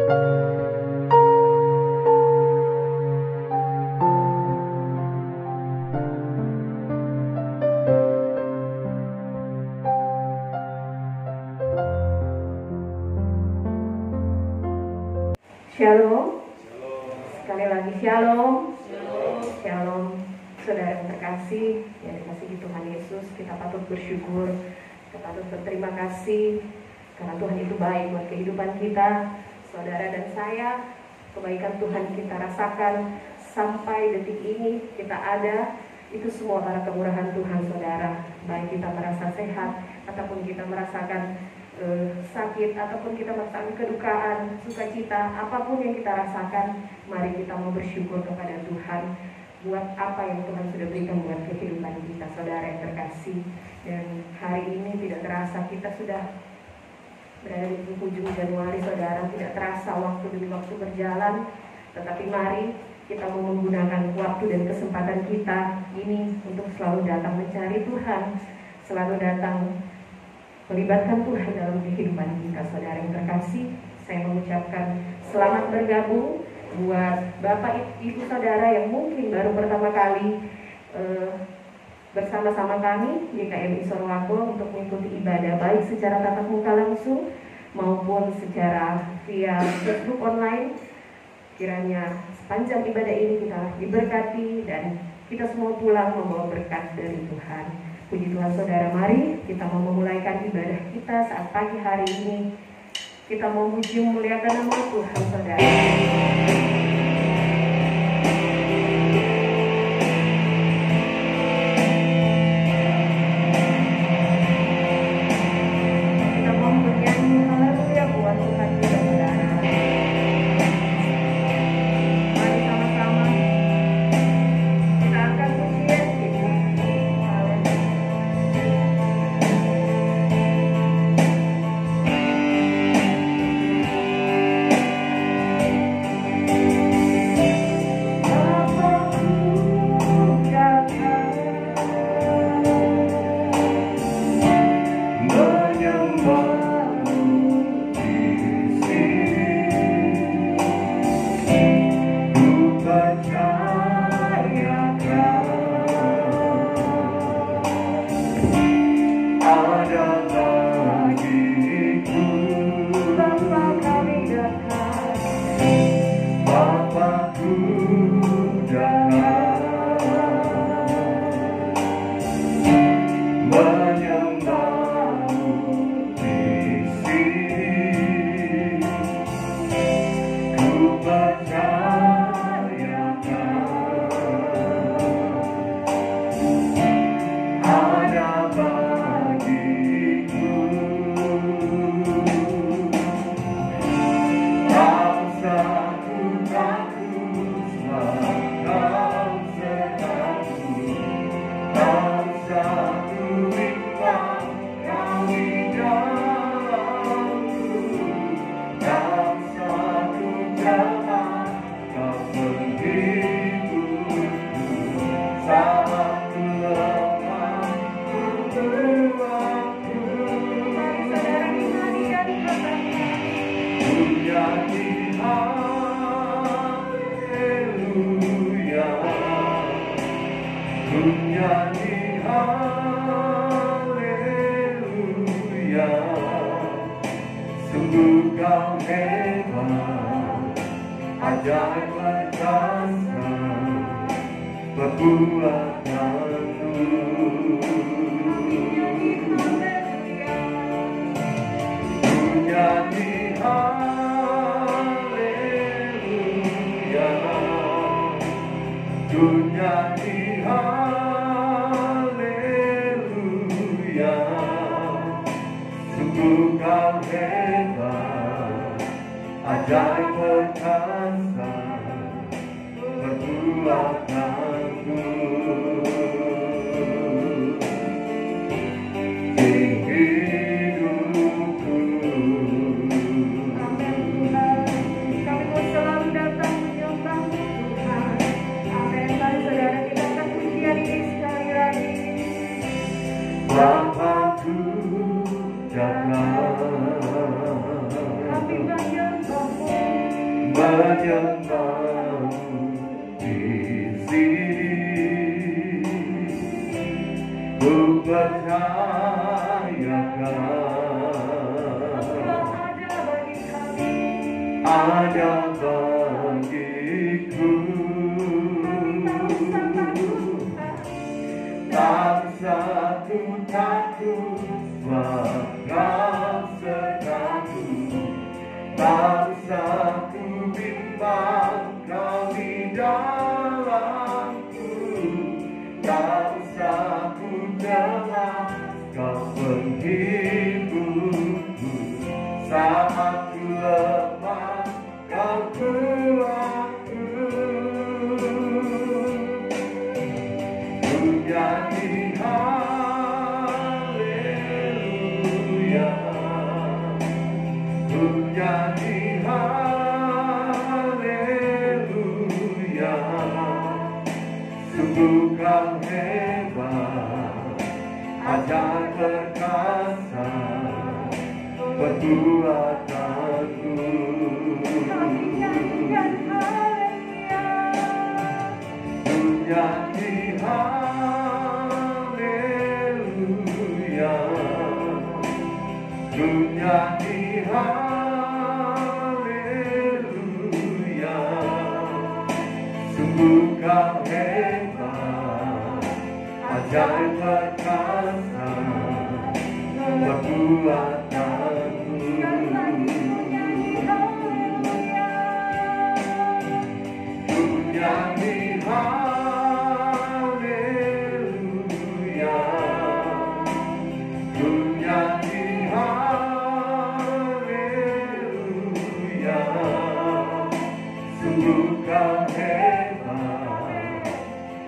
Shalom. Sekali lagi shalom. Shalom. Saudara yang terkasih, yang dikasihi Tuhan Yesus, kita patut bersyukur, kita patut berterima kasih karena Tuhan itu baik buat kehidupan kita. Saudara dan saya, kebaikan Tuhan kita rasakan sampai detik ini kita ada, itu semua karena kemurahan Tuhan, saudara. Baik kita merasa sehat ataupun kita merasakan sakit, ataupun kita merasakan kedukaan, sukacita, apapun yang kita rasakan, mari kita mau bersyukur kepada Tuhan buat apa yang Tuhan sudah berikan buat kehidupan kita, saudara yang terkasih. Dan hari ini tidak terasa kita sudah berada di penghujung Januari, saudara. Tidak terasa waktu demi waktu berjalan, tetapi mari kita mau menggunakan waktu dan kesempatan kita ini untuk selalu datang mencari Tuhan, selalu datang melibatkan Tuhan dalam kehidupan kita, saudara yang terkasih. Saya mengucapkan selamat bergabung buat Bapak Ibu Saudara yang mungkin baru pertama kali bersama-sama kami di KMI Sorowako untuk mengikuti ibadah baik secara tatap muka langsung maupun secara via Facebook online. Kiranya sepanjang ibadah ini kita diberkati dan kita semua pulang membawa berkat dari Tuhan. Puji Tuhan, saudara, mari kita mau memulaikan ibadah kita saat pagi hari ini. Kita mau puji memuliakan nama Tuhan, saudara. Kita mau bernyanyi haleluya buat Tuhan kita, saudara. Mari sama-sama kita akan pujian kita. Bapakku datang, kami banyak bangun. menyembahmu di sini. Ku percayakan ada bagiku, tak satu takut bakal sertaku, tak satu bimbang kau di dalamku, tak satu celah kau penghiburku. Saat ku lemah kau kuatku. Ku nyanyi haleluya, ku nyanyi haleluya. Sungguh kau hebat, ajaib perkasa perbuatanmu. Ku nyanyi haleluya, ku nyanyi haleluya. Sungguh kau hebat, ajaib perkasa perbuatanmu. Ku nyanyi haleluya, ku nyanyi haleluya. Sungguh kau hebat,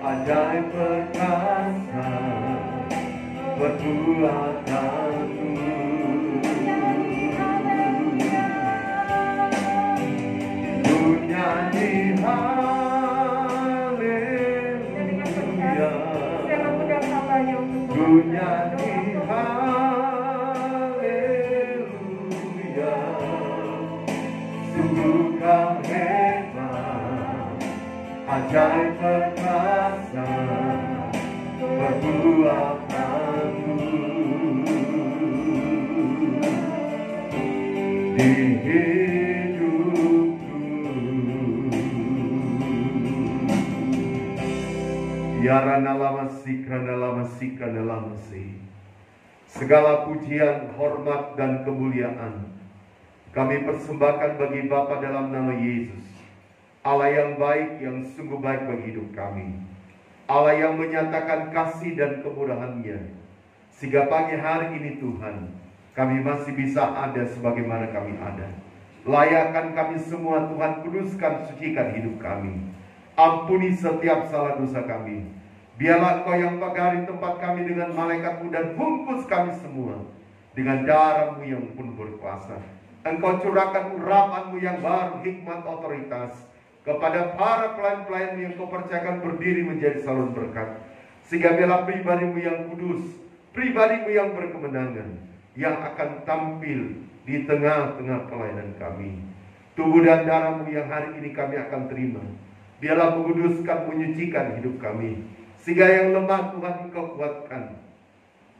ajaib perkasa perbuatanmu. Ku nyanyi haleluya, ku nyanyi haleluya. Sungguh kau hebat, ajaib perkasa perbuatanmu. Di hidupku, Yarana lama sikrana lama sikrana lama si. Segala pujian, hormat dan kemuliaan kami persembahkan bagi Bapa dalam nama Yesus, Allah yang baik, yang sungguh baik bagi hidup kami, Allah yang menyatakan kasih dan kemurahan-Nya, sehingga pagi hari ini Tuhan, kami masih bisa ada sebagaimana kami ada. Layakkan kami semua Tuhan, kuduskan, sucikan hidup kami. Ampuni setiap salah dosa kami. Biarlah Engkau yang pagari tempat kami dengan malaikat-Mu dan bungkus kami semua dengan darah-Mu yang pun berkuasa. Engkau curahkan urapan-Mu yang baru, hikmat, otoritas kepada para pelayan-pelayan-Mu yang Kau percayakan berdiri menjadi salur berkat. Sehingga biarlah pribadi-Mu yang kudus, pribadi-Mu yang berkemenangan, yang akan tampil di tengah-tengah pelayanan kami. Tubuh dan darah-Mu yang hari ini kami akan terima, biarlah menguduskan, menyucikan hidup kami. Sehingga yang lemah Tuhan Engkau kuatkan,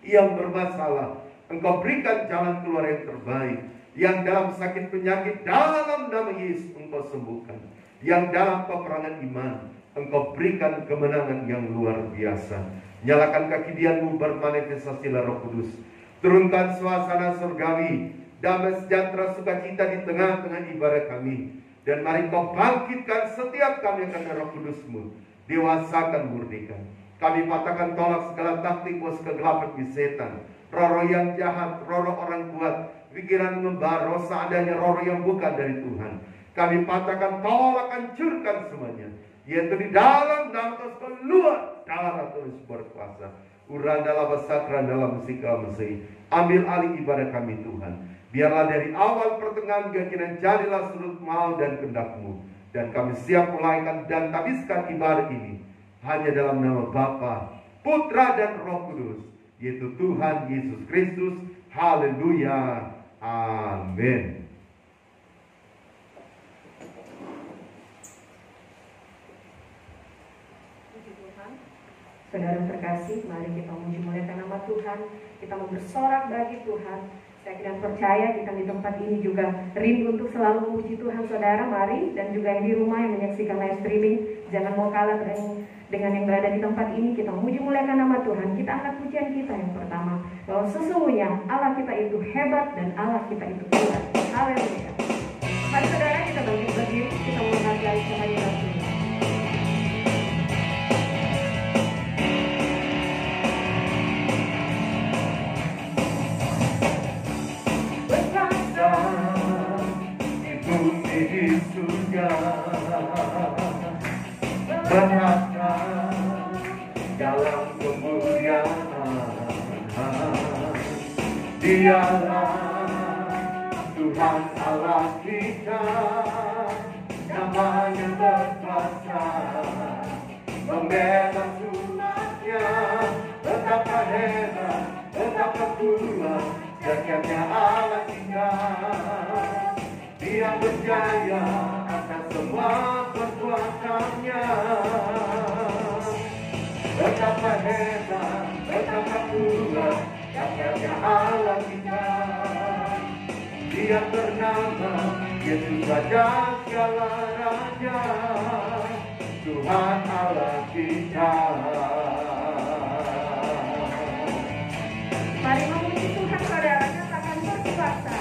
yang bermasalah Engkau berikan jalan keluar yang terbaik, yang dalam sakit penyakit dalam nama Yesus Engkau sembuhkan, yang dalam peperangan iman Engkau berikan kemenangan yang luar biasa. Nyalakan kekidian-Mu, bermanifestasilah Roh Kudus. Turunkan suasana surgawi, damai sejahtera sukacita di tengah-tengah ibadah kami. Dan mari Kau bangkitkan setiap kami karena Roh Kudus-Mu. Dewasakan, murnikan. Kami patahkan tolak segala taktik bos kegelapan di setan, roh-roh yang jahat, roh-roh orang kuat, pikiran membara, seadanya roh-roh yang bukan dari Tuhan. Kami patahkan, tolak, hancurkan semuanya. Yaitu di dalam Kristus, keluar darah Tuhan berkuasa. Urandala basakran dalam sikal mesih. Ambil alih ibadah kami Tuhan. Biarlah dari awal pertengahan keyakinan jadilah sudut mau dan kehendak-Mu. Dan kami siap melaikan dan habiskan ibadah ini hanya dalam nama Bapa, Putra dan Roh Kudus, yaitu Tuhan Yesus Kristus. Haleluya. Amin. Saudara terkasih, mari kita memuji muliakan nama Tuhan. Kita mau bersorak bagi Tuhan. Saya dan percaya kita di tempat ini juga rindu untuk selalu memuji Tuhan. Saudara, mari, dan juga yang di rumah yang menyaksikan live streaming, jangan mau kalah dengan yang berada di tempat ini. Kita memuji muliakan nama Tuhan. Kita angkat pujian kita yang pertama, bahwa sesungguhnya Allah kita itu hebat dan Allah kita itu kuat. Haleluya. Mari saudara, kita bangkit berdiri, kita menghargai cahaya Tuhan. Di surga berharga dalam kemuliaan, Dialah Tuhan Allah kita, namanya berkuasa membebas umatnya. Betapa hebat, betapa kuat jagatnya Allah kita. Dia berjaya atas semua perbuatannya. Betapa hebat, betapa kuat jagatnya Allah kita. Dia bernama Yesus Raja segala raja, Tuhan Allah kita. Mari memuji Tuhan, saudara, katakan berkuasa.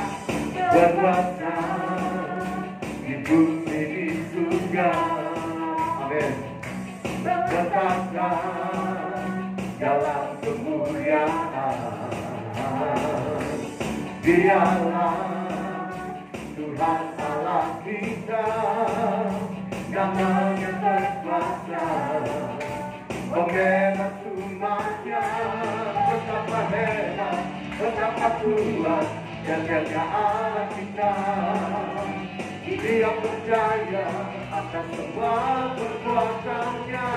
Berkuasa di bumi di surga, amin. Berkuasa dalam kemuliaan, Dialah Tuhan Allah kita, namanya berkuasa membebas umatnya. Betapa hebat, betapa kuat jagatnya Allah kita. Dia percaya atas semua perbuatannya.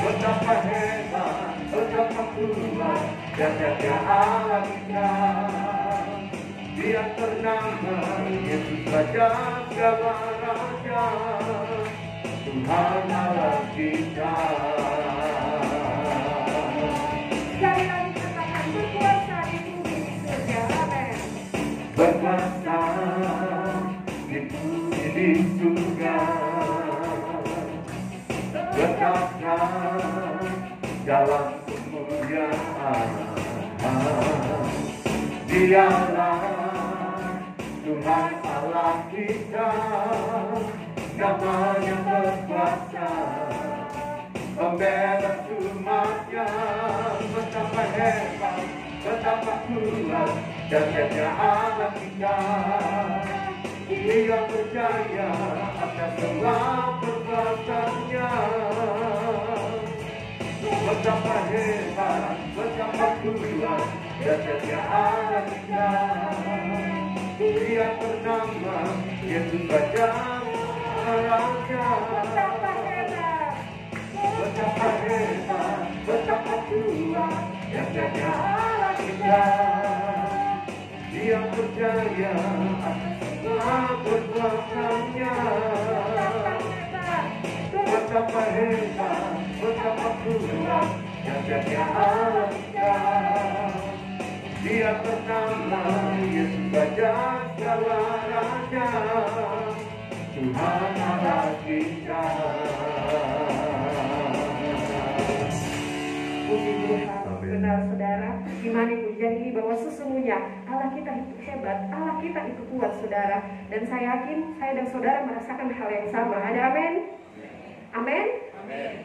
Betapa hebat, betapa kuat jagatnya Allah kita. Dia ternama Yesus Raja segala raja, Tuhan Allah kita. Sekali lagi katakan berkuasa di bumi di surga, amin. Berkuasa di bumi di surga, berkuasa dalam kemuliaan, Dialah Tuhan Allah kita, namanya berkuasa membebas umatnya. Betapa hebat, betapa kuat jagatnya Allah kita. Dia percaya atas semua perbuatannya. Betapa hebat, betapa kuat jagatnya Allah kita. Dia bernama Yesus Raja Raja. Betapa hebat, betapa kuat jagatnya Allah kita. Dia percaya atas semua perbuatannya. Betapa hebat, betapa kuat jagatnya Allah kita. Dia bernama Yesus Raja segala raja, Tuhan Allah kita. Puji Tuhan. Benar saudara, imani pujian ini bahwa sesungguhnya Allah kita itu hebat, Allah kita itu kuat saudara. Dan saya yakin saya dan saudara merasakan hal yang sama. Ada amin? Amin?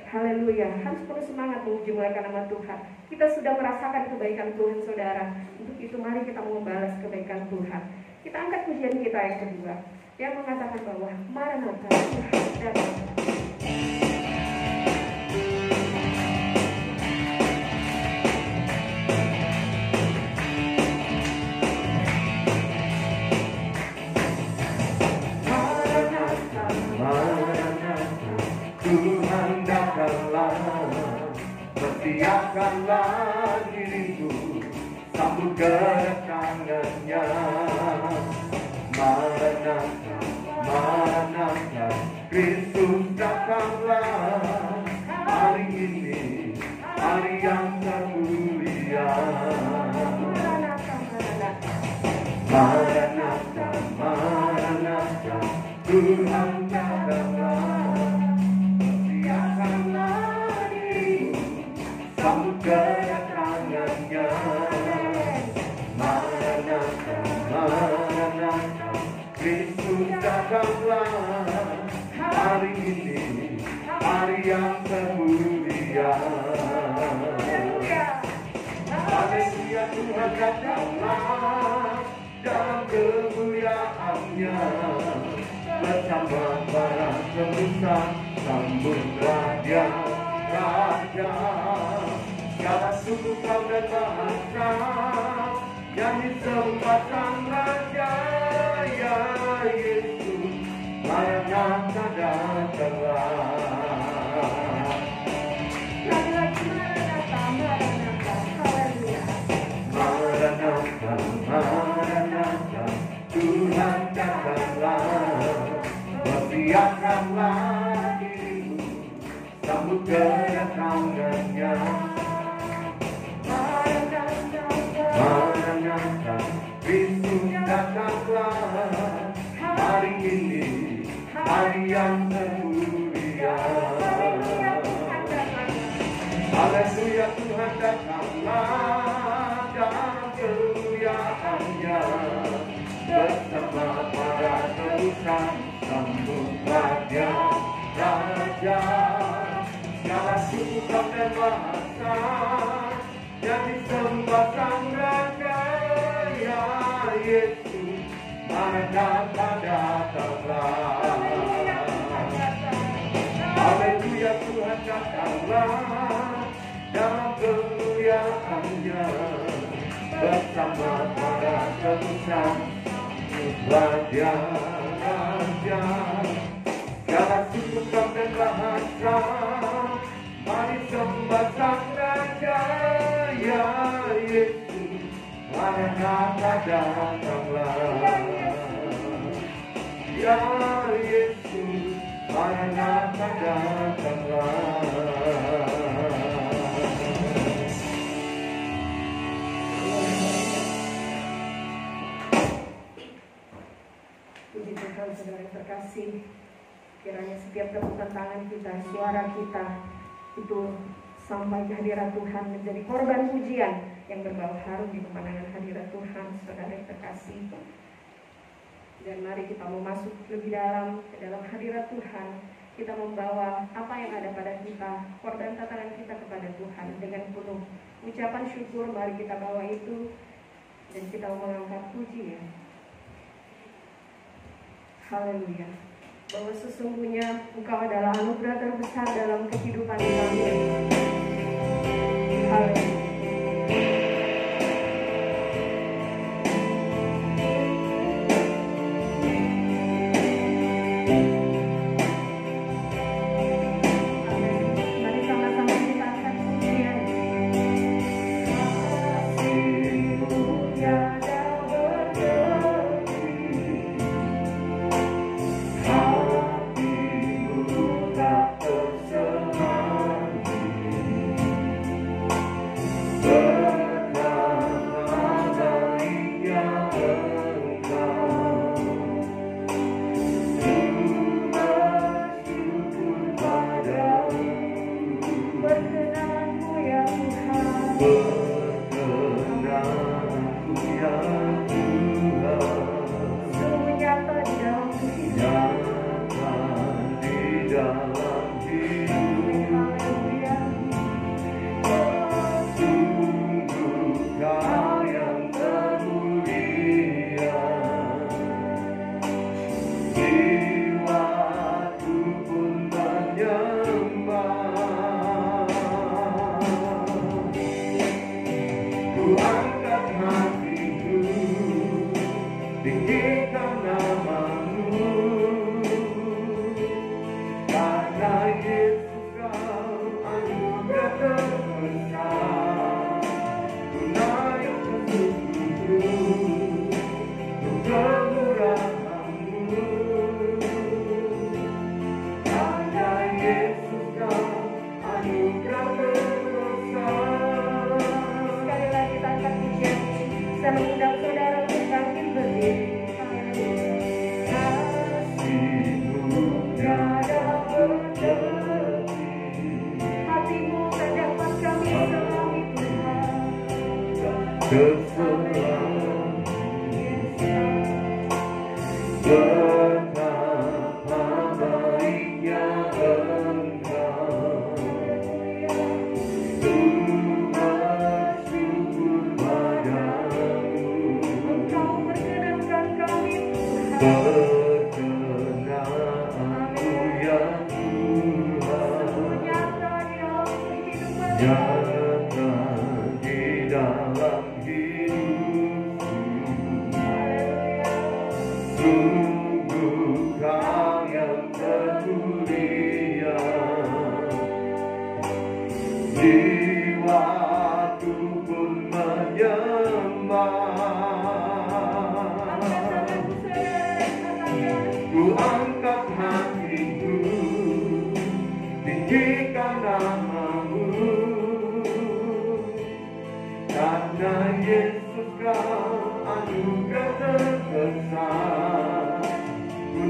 Haleluya. Harus penuh semangat memuji muliakan nama Tuhan. Kita sudah merasakan kebaikan Tuhan saudara. Untuk itu mari kita membalas kebaikan Tuhan. Kita angkat pujian kita yang kedua, yang mengatakan bahwa Maranatha, Tuhan datang. Tuhan datanglah, persiapkanlah dirimu, sambut kedatangannya. Maranatha, Maranatha, Kristus datanglah. Tuhan datanglah, siapkanlah dirimu, sambut kedatangannya. Maranatha, Maranatha, Kristus datanglah. Hari ini, hari yang termulia. Haleluya, Tuhan datanglah dalam kemuliaannya. Bersama para pemuda, sambutlah dia, Raja. Segala suku kaum dan bahasa, yang disembah Sang Raja, ya Yesus, Maranatha datanglah. Maranatha, Maranatha, Tuhan datanglah. Bersiapkanlah dirimu, sambut kedatangannya. Maranatha, Kristus datanglah. Hari ini, hari yang termulia. Haleluya, Tuhan datanglah dalam kemuliaannya. Bersama para tebusan, sambutlah dia, Raja. Segala suku kaum dan bahasa, yang disembah Sang Raja, ya Yesus, Maranatha datanglah. Haleluya, Tuhan datanglah dalam kemuliaannya. Bersama para tebusan, Raja, Raja. Segala suku kaum dan bahasa, mari sembah Sang Raja, ya Yesus, Maranatha datanglah. Ya Yesus, Maranatha datanglah. Puji Tuhan, saudara yang terkasih. Kiranya setiap tepukan tangan kita, suara kita itu sampai ke hadirat Tuhan, menjadi korban pujian yang berbau harum di pemandangan hadirat Tuhan, saudara yang terkasih. Dan mari kita mau masuk lebih dalam ke dalam hadirat Tuhan. Kita membawa apa yang ada pada kita, korban tantangan kita kepada Tuhan dengan penuh ucapan syukur. Mari kita bawa itu dan kita mau mengangkat pujian. Haleluya. Bahwa sesungguhnya Engkau adalah anugerah terbesar dalam kehidupan kami. Haleluya.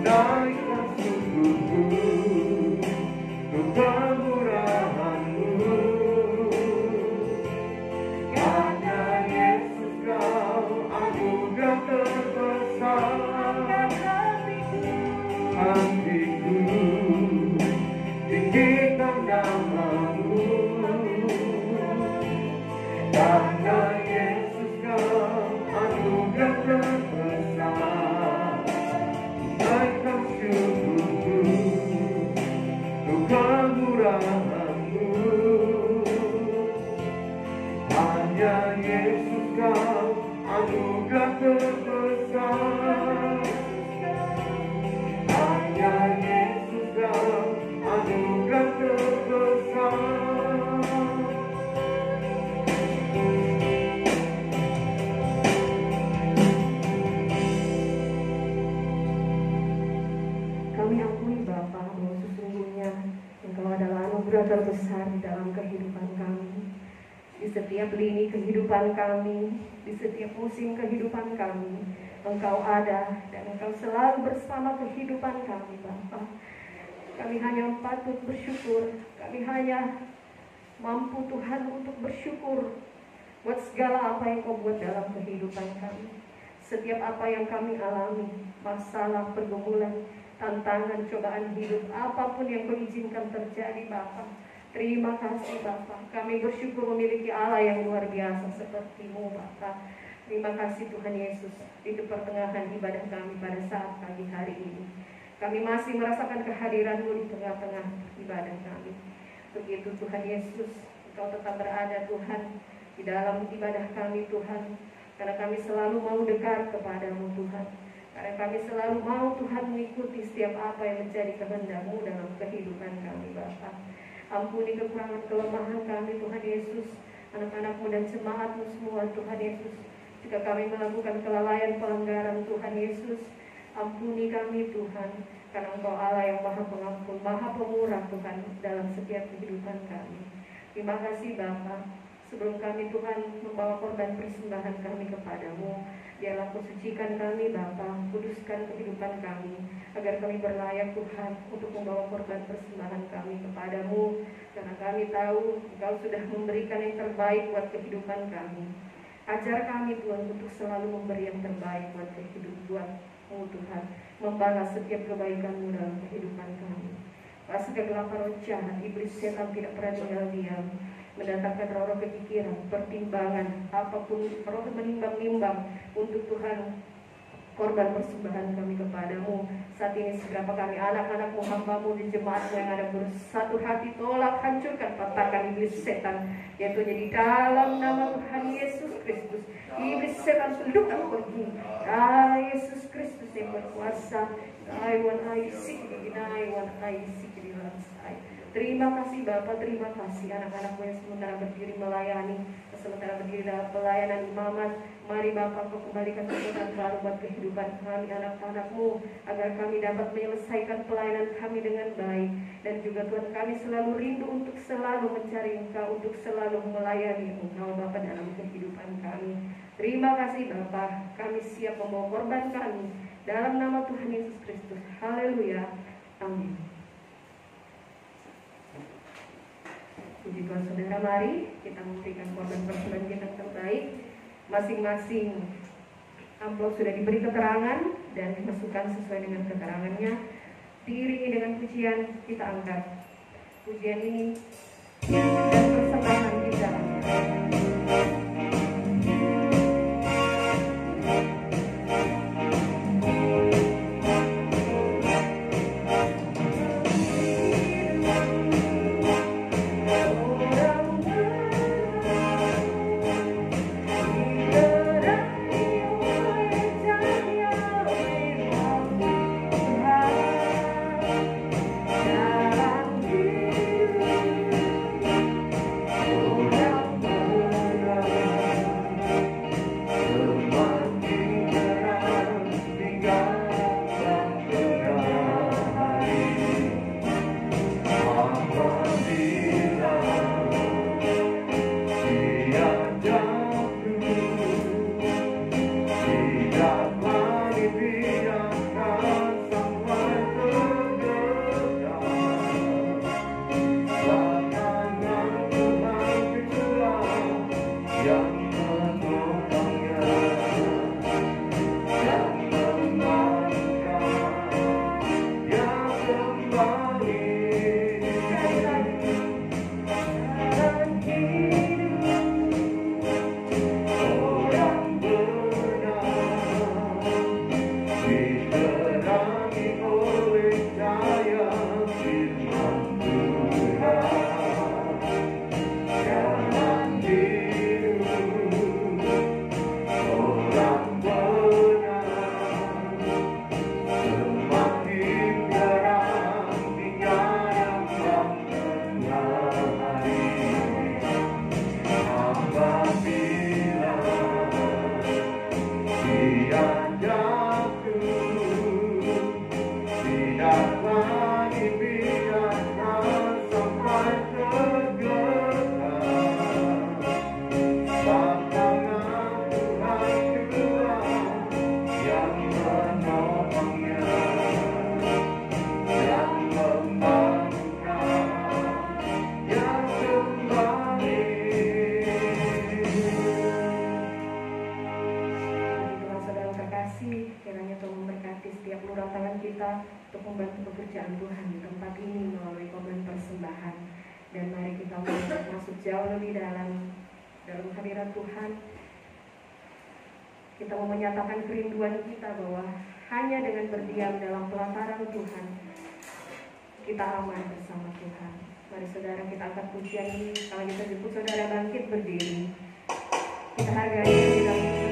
naikkan syukurku untuk kemurahan-Mu. Karena Yesus Kau anugerah terbesar. Hatiku tinggikan nama-Mu. Karena Yesus Kau anugerah terbesar. Naikkan syukurku untuk kemurahan-Mu. Hanya Yesus Kau anugerah terbesar. Hanya Yesus Kau anugerah terbesar. Kami akui Bapa bahwa sesungguhnya Engkau adalah anugerah terbesar di dalam kehidupan kami. Di setiap lini kehidupan kami, di setiap musim kehidupan kami, Engkau ada dan Engkau selalu bersama kehidupan kami Bapa. Kami hanya patut bersyukur, kami hanya mampu Tuhan untuk bersyukur buat segala apa yang Kau buat dalam kehidupan kami. Setiap apa yang kami alami, masalah, pergumulan, tantangan, cobaan hidup, apapun yang Kau izinkan terjadi Bapa, terima kasih Bapa. Kami bersyukur memiliki Allah yang luar biasa seperti-Mu Bapa. Terima kasih Tuhan Yesus di pertengahan ibadah kami pada saat pagi hari ini. Kami masih merasakan kehadiran-Mu di tengah-tengah ibadah kami. Begitu Tuhan Yesus, Engkau tetap berada Tuhan di dalam ibadah kami Tuhan. Karena kami selalu mau dekat kepada-Mu Tuhan. Karena kami selalu mau Tuhan mengikuti setiap apa yang menjadi kehendak-Mu dalam kehidupan kami Bapa. Ampuni kekurangan kelemahan kami Tuhan Yesus, anak-anak-Mu dan jemaat-Mu semua Tuhan Yesus. Jika kami melakukan kelalaian pelanggaran Tuhan Yesus, ampuni kami Tuhan. Karena Engkau Allah yang Maha Pengampun, Maha Pemurah Tuhan dalam setiap kehidupan kami. Terima kasih Bapa. Sebelum kami Tuhan membawa korban persembahan kami kepada-Mu, biarlah Kau sucikan kami Bapa, kuduskan kehidupan kami, agar kami berlayak Tuhan untuk membawa korban persembahan kami kepada-Mu. Karena kami tahu Engkau sudah memberikan yang terbaik buat kehidupan kami. Ajar kami Tuhan untuk selalu memberi yang terbaik buat kehidupan-Mu Tuhan, membalas setiap kebaikan-Mu dalam kehidupan kami. Kuasa kegelapan roh jahat, iblis setan tidak pernah tinggal diam, mendatangkan roh-roh kepikiran, pertimbangan, apapun roh menimbang-nimbang untuk Tuhan korban persembahan kami kepada-Mu. Saat ini seberapa kami anak-anak-Mu, hamba-Mu, di jemaat-Mu yang ada bersatu hati, tolak, hancurkan, patahkan iblis setan, yaitu di dalam nama Tuhan Yesus Kristus. Iblis setan tundukkan pergi. Yesus Kristus yang berkuasa. Terima kasih Bapa, terima kasih anak-anakmu yang sementara berdiri melayani, sementara berdiri dalam pelayanan imamat. Mari Bapa, Kau kembalikan kekuatan baru buat kehidupan kami anak-anakmu, agar kami dapat menyelesaikan pelayanan kami dengan baik. Dan juga Tuhan, kami selalu rindu untuk selalu mencari Engkau, untuk selalu melayani Engkau Bapa dalam kehidupan kami. Terima kasih Bapa, kami siap membawa korban kami dalam nama Tuhan Yesus Kristus. Haleluya, amin. Puji Tuhan saudara, mari kita memberikan korban persembahan kita terbaik. Masing-masing amplop sudah diberi keterangan dan dimasukkan sesuai dengan keterangannya. Diiringi dengan pujian, kita angkat pujian ini dan persembahan kita. Oh tangan kita untuk membantu pekerjaan Tuhan di tempat ini melalui korban persembahan. Dan mari kita masuk jauh lebih dalam hadirat Tuhan. Kita mau menyatakan kerinduan kita bahwa hanya dengan berdiam dalam pelataran Tuhan kita aman bersama Tuhan. Mari saudara, kita angkat pujian ini. Kalau kita jemput saudara bangkit berdiri, kita hargai di dalam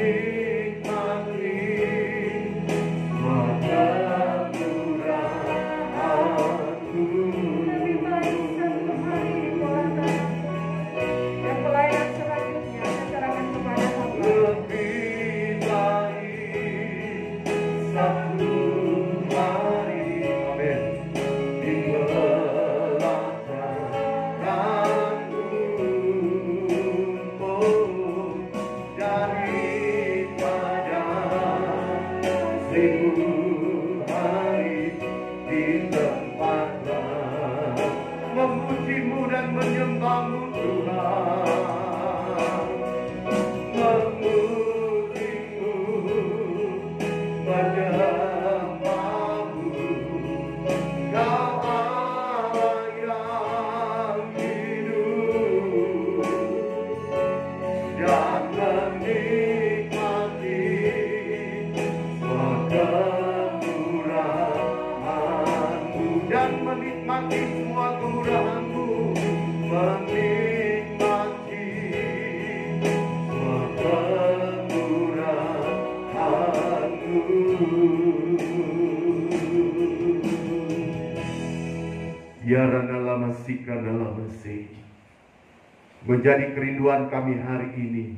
dan Menjadi kerinduan kami hari ini,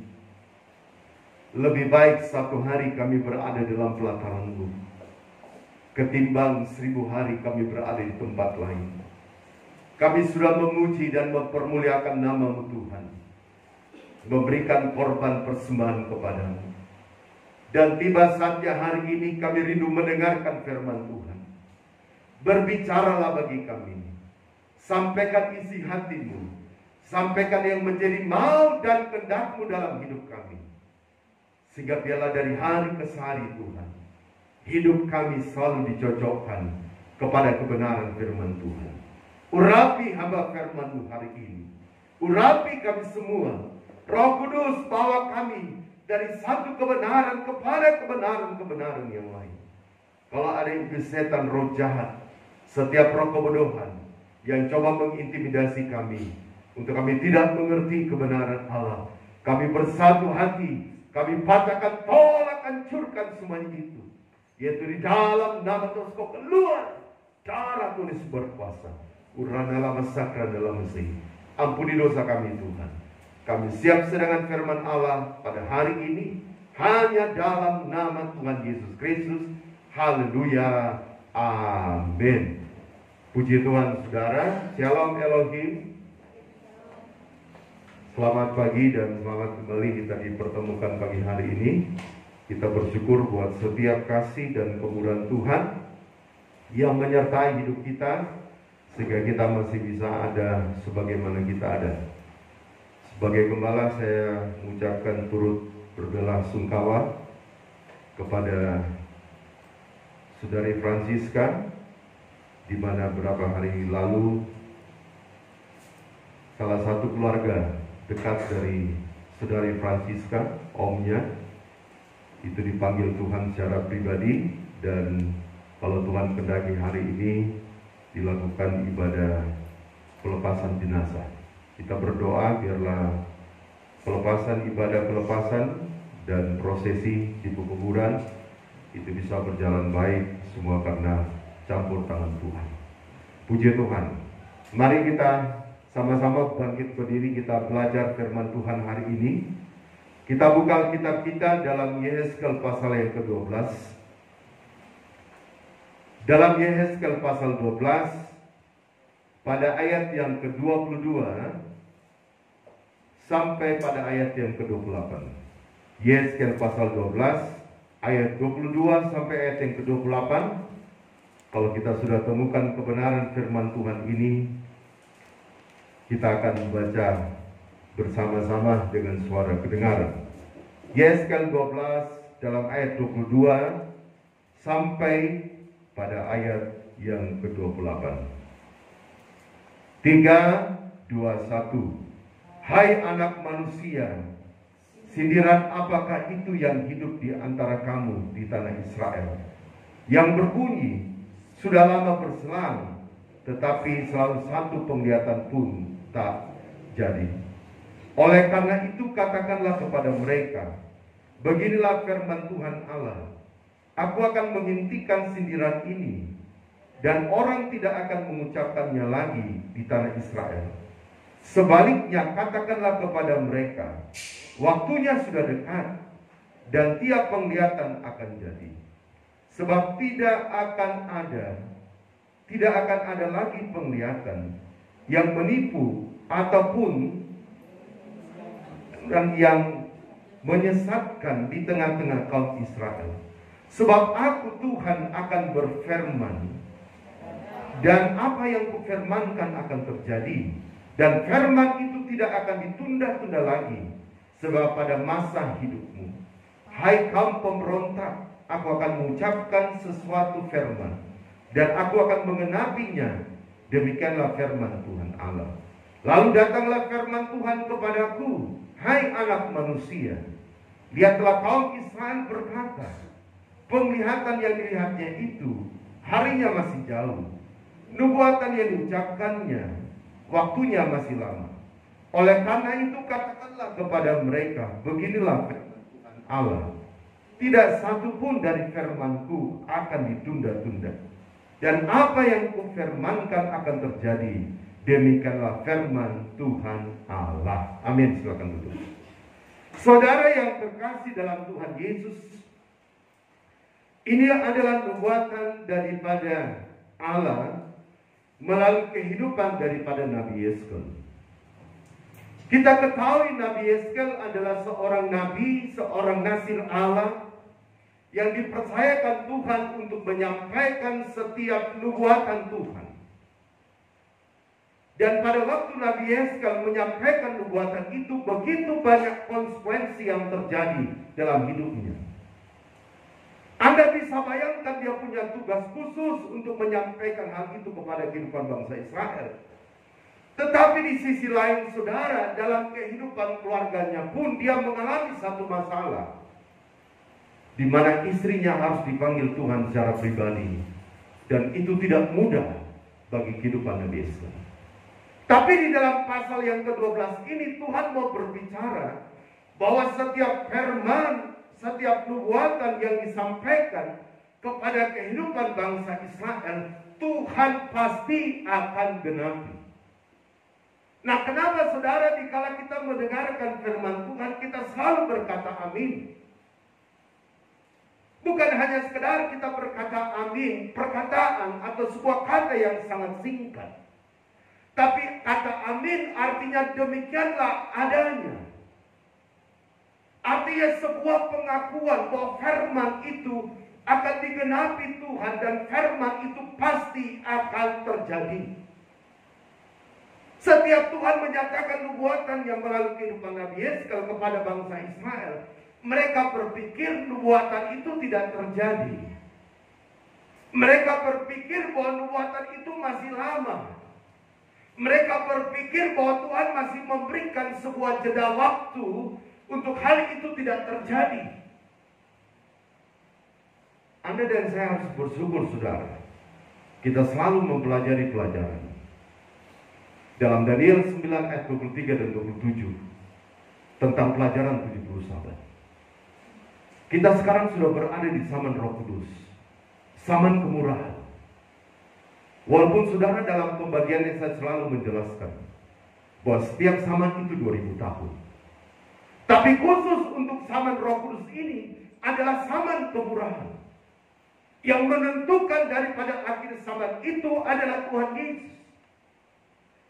lebih baik satu hari kami berada dalam pelataran-Mu ketimbang 1000 hari kami berada di tempat lain. Kami sudah memuji dan mempermuliakan nama-Mu Tuhan, memberikan korban persembahan kepadamu. Dan tiba saatnya hari ini kami rindu mendengarkan firman Tuhan. Berbicaralah bagi kami, sampaikan isi hati-Mu, sampaikan yang menjadi mau dan kehendak-Mu dalam hidup kami. Sehingga biarlah dari hari ke hari Tuhan, hidup kami selalu dicocokkan kepada kebenaran firman Tuhan. Urapi hamba firman-Mu hari ini. Urapi kami semua. Roh Kudus bawa kami dari satu kebenaran kepada kebenaran-kebenaran yang lain. Kalau ada iblis setan, roh jahat, setiap roh kebodohan yang coba mengintimidasi kami, untuk kami tidak mengerti kebenaran Allah, kami bersatu hati, kami patahkan, tolak, hancurkan semuanya itu. Yaitu di dalam nama Tuhan Kau keluar darah tulis berkuasa. Uranalah masakra dalam mesin. Ampuni dosa kami Tuhan. Kami siap sedangkan firman Allah pada hari ini hanya dalam nama Tuhan Yesus Kristus. Haleluya. Amin. Puji Tuhan saudara. Shalom Elohim. Selamat pagi dan selamat kembali kita dipertemukan pagi hari ini. Kita bersyukur buat setiap kasih dan kemurahan Tuhan yang menyertai hidup kita, sehingga kita masih bisa ada sebagaimana kita ada. Sebagai gembala saya mengucapkan turut berbela-sungkawa kepada Saudari Francisca, di mana beberapa hari lalu salah satu keluarga dekat dari Saudari Francisca, omnya, itu dipanggil Tuhan secara pribadi. Dan kalau Tuhan kehendaki hari ini dilakukan ibadah pelepasan jenazah. Kita berdoa biarlah pelepasan, ibadah pelepasan dan prosesi di pekuburan itu bisa berjalan baik semua karena campur tangan Tuhan. Puji Tuhan. Mari kita sama-sama bangkit berdiri, kita belajar firman Tuhan hari ini. Kita buka kitab kita dalam Yehezkel pasal yang ke-12. Dalam Yehezkel pasal 12, pada ayat yang ke-22 sampai pada ayat yang ke-28. Yehezkel pasal 12, ayat 22 sampai ayat yang ke-28. Kalau kita sudah temukan kebenaran firman Tuhan ini, kita akan membaca bersama-sama dengan suara kedengaran. Yehezkel 12 dalam ayat 22 sampai pada ayat yang ke-28. 3, 2, 1. Hai anak manusia, sindiran apakah itu yang hidup di antara kamu di tanah Israel, yang berbunyi sudah lama berselang, tetapi selalu satu penglihatan pun tak jadi. Oleh karena itu katakanlah kepada mereka, beginilah firman Tuhan Allah, aku akan menghentikan sindiran ini, dan orang tidak akan mengucapkannya lagi di tanah Israel. Sebaliknya katakanlah kepada mereka, waktunya sudah dekat, dan tiap penglihatan akan jadi. Sebab tidak akan ada lagi penglihatan yang menipu ataupun yang menyesatkan di tengah-tengah kaum Israel. Sebab aku Tuhan akan berfirman, dan apa yang kufirmankan akan terjadi, dan firman itu tidak akan ditunda-tunda lagi. Sebab pada masa hidupmu, hai kaum pemberontak, aku akan mengucapkan sesuatu firman, dan aku akan mengenapinya. Demikianlah firman Tuhan Allah. Lalu datanglah firman Tuhan kepadaku, hai anak manusia, lihatlah kaum Israel berkata, penglihatan yang dilihatnya itu harinya masih jauh, nubuatan yang diucapkannya waktunya masih lama. Oleh karena itu katakanlah kepada mereka, beginilah firman Tuhan Allah, tidak satu pun dari firmanku akan ditunda-tunda, dan apa yang kufirmankan akan terjadi. Demikianlah firman Tuhan Allah. Amin. Silakan duduk. Saudara yang terkasih dalam Tuhan Yesus, ini adalah nubuatan daripada Allah melalui kehidupan daripada Nabi Yeskel. Kita ketahui Nabi Yeskel adalah seorang nabi, seorang nasir Allah yang dipercayakan Tuhan untuk menyampaikan setiap nubuatan Tuhan. Dan pada waktu Nabi Yeskel menyampaikan nubuatan itu, begitu banyak konsekuensi yang terjadi dalam hidupnya. Anda bisa bayangkan dia punya tugas khusus untuk menyampaikan hal itu kepada kehidupan bangsa Israel. Tetapi di sisi lain, saudara, dalam kehidupan keluarganya pun dia mengalami satu masalah, di mana istrinya harus dipanggil Tuhan secara pribadi, dan itu tidak mudah bagi kehidupan Nabi Yeskel. Tapi di dalam pasal yang ke-12 ini Tuhan mau berbicara bahwa setiap firman, setiap nubuatan yang disampaikan kepada kehidupan bangsa Israel, Tuhan pasti akan genapi. Nah, kenapa saudara dikala kita mendengarkan firman Tuhan, kita selalu berkata amin? Bukan hanya sekedar kita berkata amin, perkataan atau sebuah kata yang sangat singkat. Tapi kata amin artinya demikianlah adanya. Artinya sebuah pengakuan bahwa firman itu akan digenapi Tuhan, dan firman itu pasti akan terjadi. Setiap Tuhan menyatakan nubuatan yang melalui kehidupan Nabi Yeskel kepada bangsa Israel, mereka berpikir nubuatan itu tidak terjadi. Mereka berpikir bahwa nubuatan itu masih lama. Mereka berpikir bahwa Tuhan masih memberikan sebuah jeda waktu untuk hal itu tidak terjadi. Anda dan saya harus bersyukur, saudara. Kita selalu mempelajari pelajaran. Dalam Daniel 9 ayat 23 dan 27 tentang pelajaran 70 sahabat. Kita sekarang sudah berada di zaman Roh Kudus, zaman kemurahan. Walaupun saudara dalam pembagiannya saya selalu menjelaskan bahwa setiap zaman itu 2000 tahun. Tapi khusus untuk zaman Roh Kudus ini adalah zaman kemurahan. Yang menentukan daripada akhir zaman itu adalah Tuhan Yesus.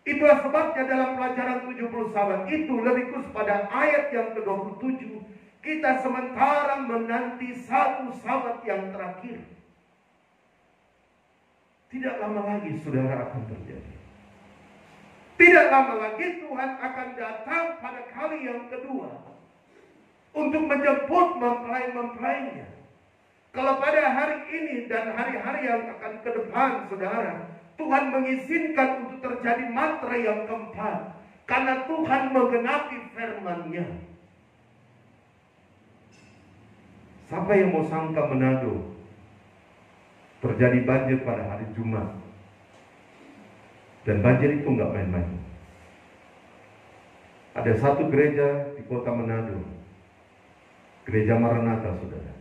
Itulah sebabnya dalam pelajaran 70 sahabat itu, lebih khusus pada ayat yang ke-27, kita sementara menanti satu sahabat yang terakhir. Tidak lama lagi saudara akan terjadi. Tidak lama lagi Tuhan akan datang pada kali yang kedua untuk menjemput mempelai-mempelainya. Kalau pada hari ini dan hari-hari yang akan ke depan, saudara, Tuhan mengizinkan untuk terjadi matra yang keempat, karena Tuhan menggenapi firman-Nya. Siapa yang mau sangka Manado terjadi banjir pada hari Jumat? Dan banjir itu nggak main-main. Ada satu gereja di kota Manado, Gereja Maranatha, saudara.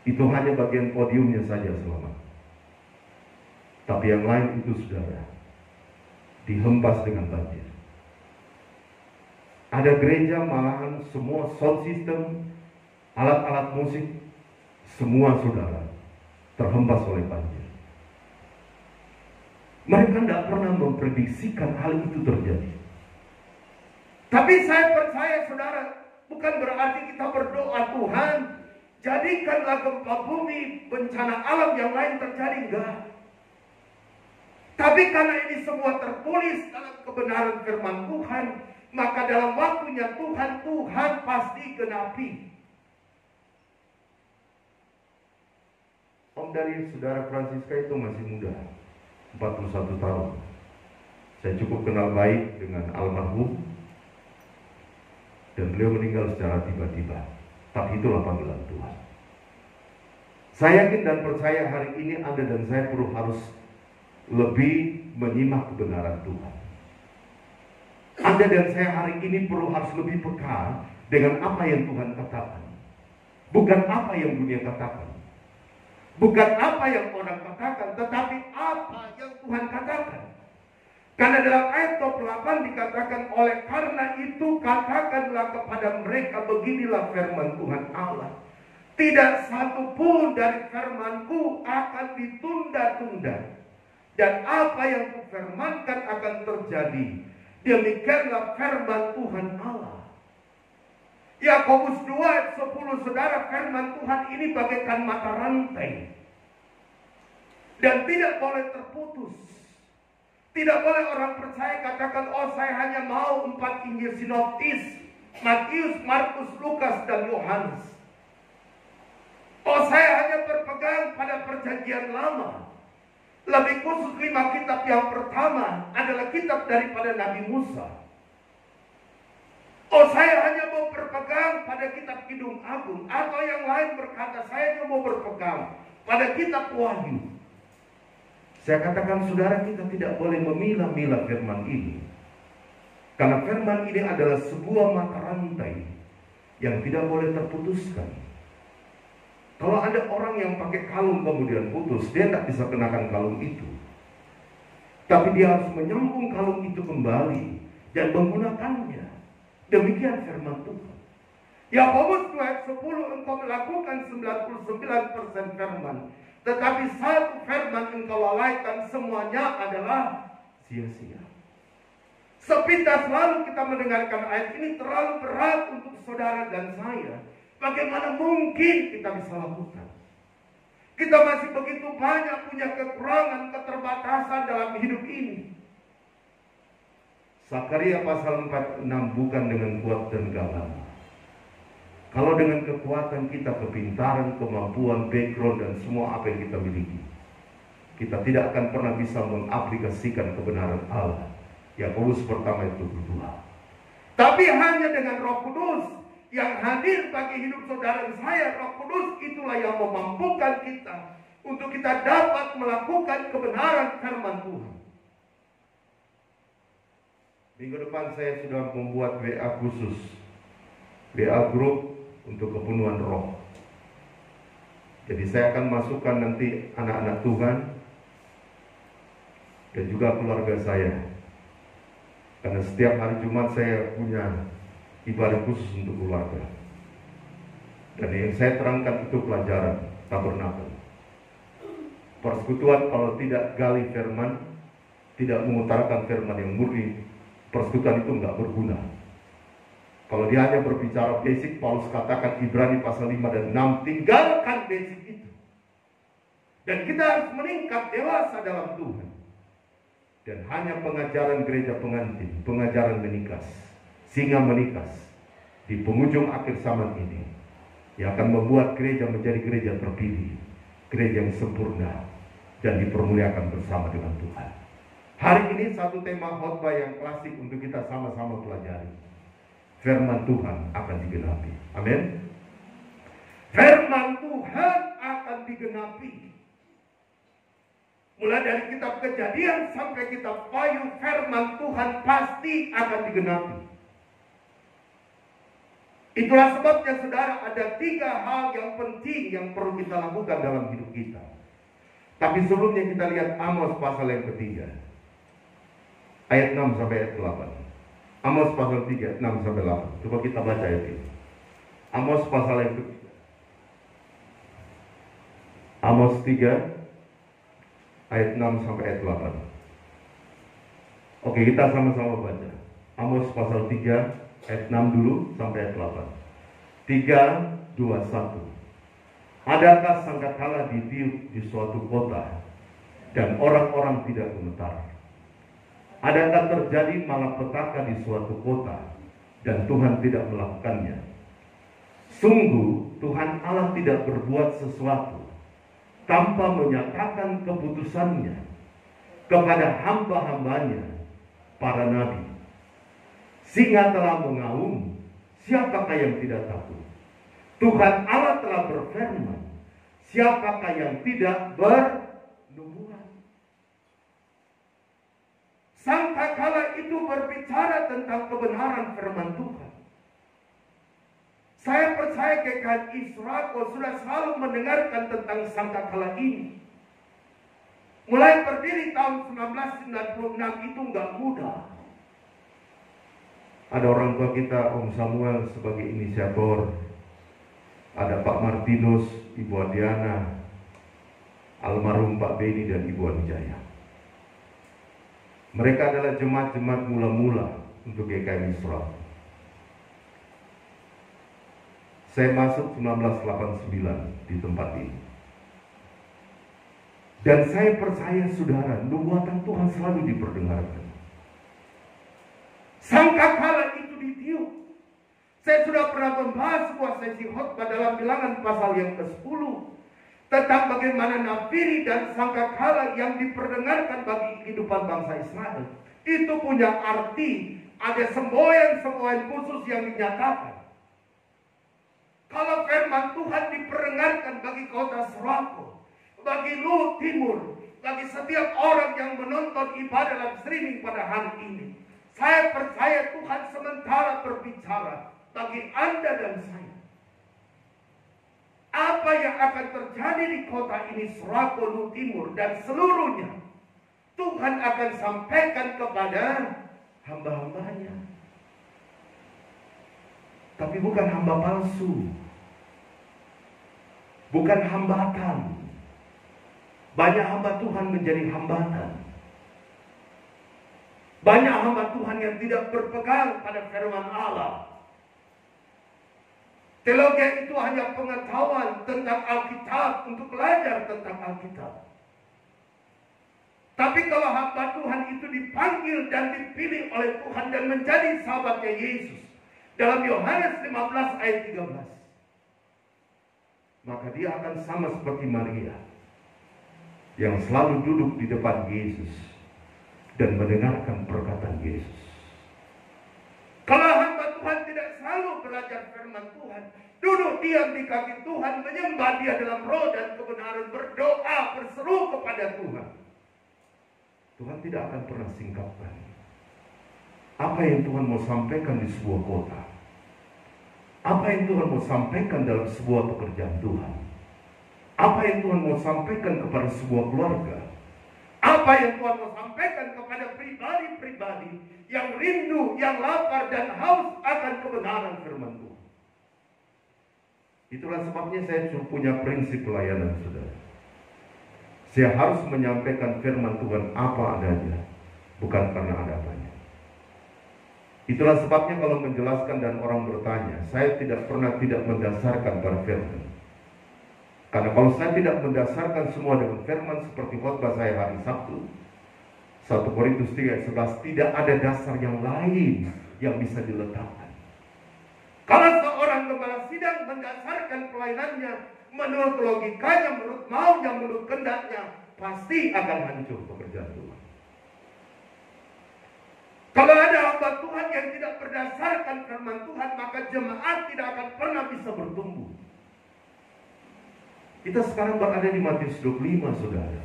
Itu hanya bagian podiumnya saja selamat. Tapi yang lain itu, saudara, dihempas dengan banjir. Ada gereja malahan semua sound system, alat-alat musik, semua, saudara, terhempas oleh banjir. Mereka tidak pernah memprediksikan hal itu terjadi. Tapi saya percaya, saudara, bukan berarti kita berdoa, Tuhan, jadikanlah gempa bumi, bencana alam yang lain terjadi. Enggak. Tapi karena ini semua tertulis dalam kebenaran firman Tuhan, maka dalam waktunya Tuhan pasti genapi. Om dari saudara Francisca itu masih muda, 41 tahun. Saya cukup kenal baik dengan almarhum, dan beliau meninggal secara tiba-tiba. Tapi itulah panggilan Tuhan. Saya yakin dan percaya hari ini Anda dan saya harus lebih menyimak kebenaran Tuhan. Anda dan saya hari ini harus lebih peka dengan apa yang Tuhan katakan. Bukan apa yang dunia katakan. Bukan apa yang orang katakan, tetapi apa yang Tuhan katakan. Karena dalam ayat 28 dikatakan, oleh karena itu katakanlah kepada mereka, beginilah firman Tuhan Allah. Tidak satu pun dari firman-Ku akan ditunda-tunda. Dan apa yang kufirmankan akan terjadi. Demikianlah firman Tuhan Allah. Yakobus 2 ayat 10, saudara, firman Tuhan ini bagaikan mata rantai. Dan tidak boleh terputus. Tidak boleh orang percaya katakan, oh saya hanya mau 4 Injil sinoptis, Matius, Markus, Lukas, dan Yohanes. Oh saya hanya berpegang pada perjanjian lama. Lebih khusus 5 kitab yang pertama adalah kitab daripada Nabi Musa. Oh saya hanya mau berpegang pada kitab Kidung Agung. Atau yang lain berkata, saya hanya mau berpegang pada kitab Wahyu. Saya katakan saudara, kita tidak boleh memilah-milah firman ini. Karena firman ini adalah sebuah mata rantai yang tidak boleh terputuskan. Kalau ada orang yang pakai kalung kemudian putus, dia tidak bisa kenakan kalung itu. Tapi dia harus menyambung kalung itu kembali dan menggunakannya. Demikian firman Tuhan. Yakobus 2 ayat 10, engkau melakukan 99% firman. Tetapi satu firman engkau lalaikan, semuanya adalah sia-sia. Sepintas lalu kita mendengarkan ayat ini terlalu berat untuk saudara dan saya. Bagaimana mungkin kita bisa lakukan? Kita masih begitu banyak punya kekurangan, keterbatasan dalam hidup ini. Sakaria pasal 46, bukan dengan kuat dan gagah. Kalau dengan kekuatan kita, kepintaran, kemampuan, background, dan semua apa yang kita miliki, kita tidak akan pernah bisa mengaplikasikan kebenaran Allah. Yakobus pertama itu 2. Tapi hanya dengan Roh Kudus yang hadir bagi hidup saudara dan saya, Roh Kudus itulah yang memampukan kita untuk kita dapat melakukan kebenaran firman Tuhan. Minggu depan saya sudah membuat WA khusus, WA group untuk kepenuhan roh. Jadi saya akan masukkan nanti anak-anak Tuhan dan juga keluarga saya. Karena setiap hari Jumat saya punya ibadah khusus untuk keluarga. Dan yang saya terangkan itu pelajaran tabernakel. Persekutuan kalau tidak gali firman, tidak mengutarakan firman yang murni, persekutuan itu enggak berguna. Kalau dia hanya berbicara basic, Paulus katakan Ibrani pasal 5 dan 6, tinggalkan basic itu. Dan kita harus meningkat dewasa dalam Tuhan. Dan hanya pengajaran gereja pengantin, pengajaran menikas, singa menikas di penghujung akhir zaman ini, yang akan membuat gereja menjadi gereja terpilih, gereja yang sempurna dan dipermuliakan bersama dengan Tuhan. Hari ini satu tema khotbah yang klasik untuk kita sama-sama pelajari. Firman Tuhan akan digenapi. Amin. Firman Tuhan akan digenapi. Mulai dari kitab Kejadian sampai kitab Wahyu, firman Tuhan pasti akan digenapi. Itulah sebabnya saudara, ada 3 hal yang penting yang perlu kita lakukan dalam hidup kita. Tapi sebelumnya kita lihat Amos pasal yang ketiga, ayat 6 sampai ayat 8. Amos pasal 3, 6 sampai 8. Coba kita baca ayat ini. Amos pasal yang ketiga. Amos 3 ayat 6 sampai ayat 8. Oke, kita sama-sama baca. Amos pasal 3 ayat 6 dulu sampai ayat 8. 3, 2, 1. Adakah sangkakala ditiup di suatu kota dan orang-orang tidak gemetar. Adakah terjadi malapetaka di suatu kota dan Tuhan tidak melakukannya? Sungguh Tuhan Allah tidak berbuat sesuatu tanpa menyatakan keputusannya kepada hamba-hambanya, para nabi. Singa telah mengaum, siapakah yang tidak takut? Tuhan Allah telah berfirman, siapakah yang tidak bernubuat? Sangkakala itu berbicara tentang kebenaran firman Tuhan. Saya percaya GKI Israel sudah selalu mendengarkan tentang sangkakala ini. Mulai berdiri tahun 1996 itu nggak mudah. Ada orang tua kita, Om Samuel sebagai inisiator. Ada Pak Martinus, Ibu Adiana, almarhum Pak Beni dan Ibu Anjaya. Mereka adalah jemaat-jemaat mula-mula untuk GKI Israel. Saya masuk 1989 di tempat ini. Dan saya percaya saudara, nubuatan Tuhan selalu diperdengarkan. Sangkakala itu ditiup. Saya sudah pernah membahas sebuah sesi khotbah dalam Bilangan pasal yang ke-10 tentang bagaimana nafiri dan sangkakala yang diperdengarkan bagi kehidupan bangsa Israel itu punya arti, ada semboyan-semboyan khusus yang dinyatakan. Kalau firman Tuhan diperdengarkan bagi kota Surakarta, bagi Luhut Timur, bagi setiap orang yang menonton ibadah live streaming pada hari ini, saya percaya Tuhan sementara berbicara bagi Anda dan saya. Apa yang akan terjadi di kota ini, Surakarta, Luhut Timur, dan seluruhnya, Tuhan akan sampaikan kepada hamba-hambanya. Tapi bukan hamba palsu, bukan hambatan. Banyak hamba Tuhan menjadi hambatan. Banyak hamba Tuhan yang tidak berpegang pada firman Allah. Teologi itu hanya pengetahuan tentang Alkitab untuk belajar tentang Alkitab. Tapi kalau hamba Tuhan itu dipanggil dan dipilih oleh Tuhan dan menjadi sahabatnya Yesus, dalam Yohanes 15 ayat 13, maka dia akan sama seperti Maria yang selalu duduk di depan Yesus dan mendengarkan perkataan Yesus. Kalau hamba Tuhan tidak selalu belajar firman Tuhan, duduk diam di kaki Tuhan, menyembah Dia dalam roh dan kebenaran, berdoa, berseru kepada Tuhan, Tuhan tidak akan pernah singkapkan apa yang Tuhan mau sampaikan di sebuah kota, apa yang Tuhan mau sampaikan dalam sebuah pekerjaan Tuhan, apa yang Tuhan mau sampaikan kepada sebuah keluarga, apa yang Tuhan mau sampaikan kepada pribadi-pribadi yang rindu, yang lapar dan haus akan kebenaran firman Tuhan. Itulah sebabnya saya punya prinsip pelayanan, saudara. Saya harus menyampaikan firman Tuhan apa adanya, bukan karena ada apanya. Itulah sebabnya kalau menjelaskan dan orang bertanya, saya tidak pernah tidak mendasarkan pada firman. Karena kalau saya tidak mendasarkan semua dengan firman seperti khotbah saya hari Sabtu, 1 Korintus 3 ayat 11, tidak ada dasar yang lain yang bisa diletakkan. Kalau seorang kepala sidang mendasarkan pelayanannya menurut logikanya, menurut maunya, menurut kehendaknya, pasti akan hancur pekerjaan Tuhan. Kalau ada hamba Tuhan yang tidak berdasarkan firman Tuhan, maka jemaat tidak akan pernah bisa bertumbuh. Kita sekarang berada di Matius 25, saudara.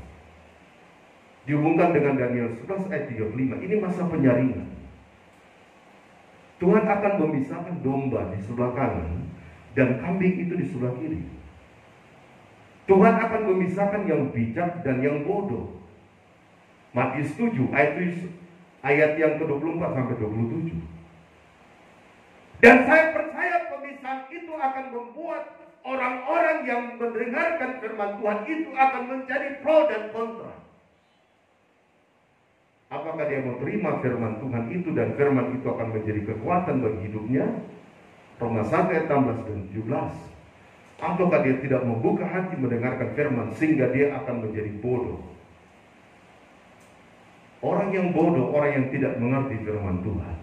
Dihubungkan dengan Daniel 11 ayat 35. Ini masa penyaringan. Tuhan akan memisahkan domba di sebelah kanan dan kambing itu di sebelah kiri. Tuhan akan memisahkan yang bijak dan yang bodoh. Matius 7 ayat yang ke-24 sampai 27. Dan saya percaya pemisahan itu akan membuat orang-orang yang mendengarkan firman Tuhan itu akan menjadi pro dan kontra. Apakah dia mau terima firman Tuhan itu dan firman itu akan menjadi kekuatan bagi hidupnya? Roma 1 ayat 16 dan 17. Ataukah dia tidak membuka hati mendengarkan firman sehingga dia akan menjadi bodoh? Orang yang bodoh, orang yang tidak mengerti firman Tuhan,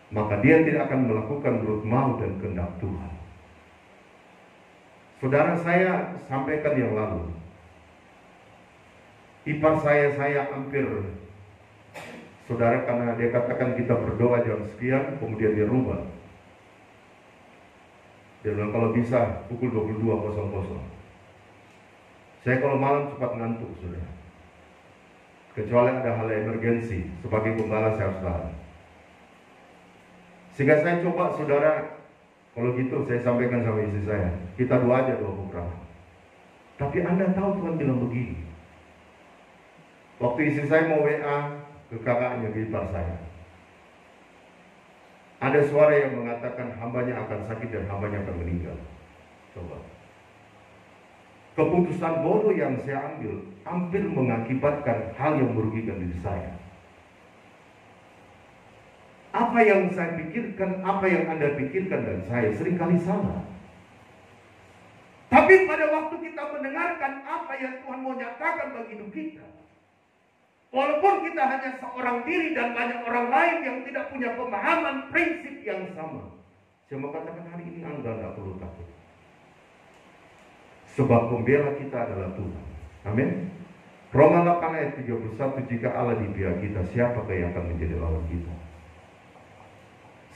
maka dia tidak akan melakukan menurut mau dan kehendak Tuhan. Saudara, saya sampaikan yang lalu, ipar saya hampir, saudara, karena dia katakan kita berdoa jam sekian, kemudian dia rubah. Dia bilang kalau bisa pukul 22.00. Saya kalau malam cepat ngantuk, saudara. Kecuali ada hal emergensi, sebagai pembalas saya harus tahan. Sehingga saya coba, saudara, kalau gitu saya sampaikan sama istri saya, kita doa aja 2 program. Tapi Anda tahu Tuhan bilang begini. Waktu istri saya mau WA ke kakaknya, ke ipar saya, ada suara yang mengatakan hambanya akan sakit dan hambanya akan meninggal. Coba. Keputusan bodoh yang saya ambil hampir mengakibatkan hal yang merugikan diri saya. Apa yang saya pikirkan, apa yang Anda pikirkan dan saya seringkali salah. Tapi pada waktu kita mendengarkan apa yang Tuhan mau nyatakan bagi hidup kita, walaupun kita hanya seorang diri dan banyak orang lain yang tidak punya pemahaman prinsip yang sama, saya mau katakan hari ini Anda tidak perlu takut. Sebab pembela kita adalah Tuhan. Amin. Roma 8 ayat 31, jika Allah di pihak kita, siapakah yang akan menjadi lawan kita?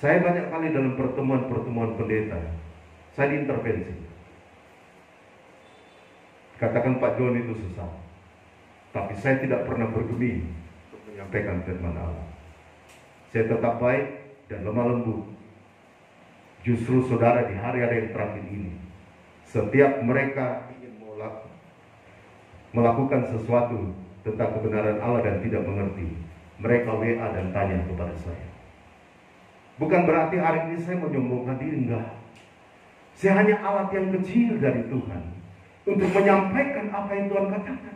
Saya banyak kali dalam pertemuan-pertemuan pendeta, saya diintervensi. Katakan Pak John itu sesat. Tapi saya tidak pernah bergeming untuk menyampaikan firman Allah. Saya tetap baik dan lemah lembut. Justru saudara, di hari-hari yang terakhir ini, setiap mereka ingin melakukan sesuatu tentang kebenaran Allah dan tidak mengerti, mereka WA dan tanya kepada saya. Bukan berarti hari ini saya menyombongkan diri, enggak. Saya hanya alat yang kecil dari Tuhan untuk menyampaikan apa yang Tuhan katakan.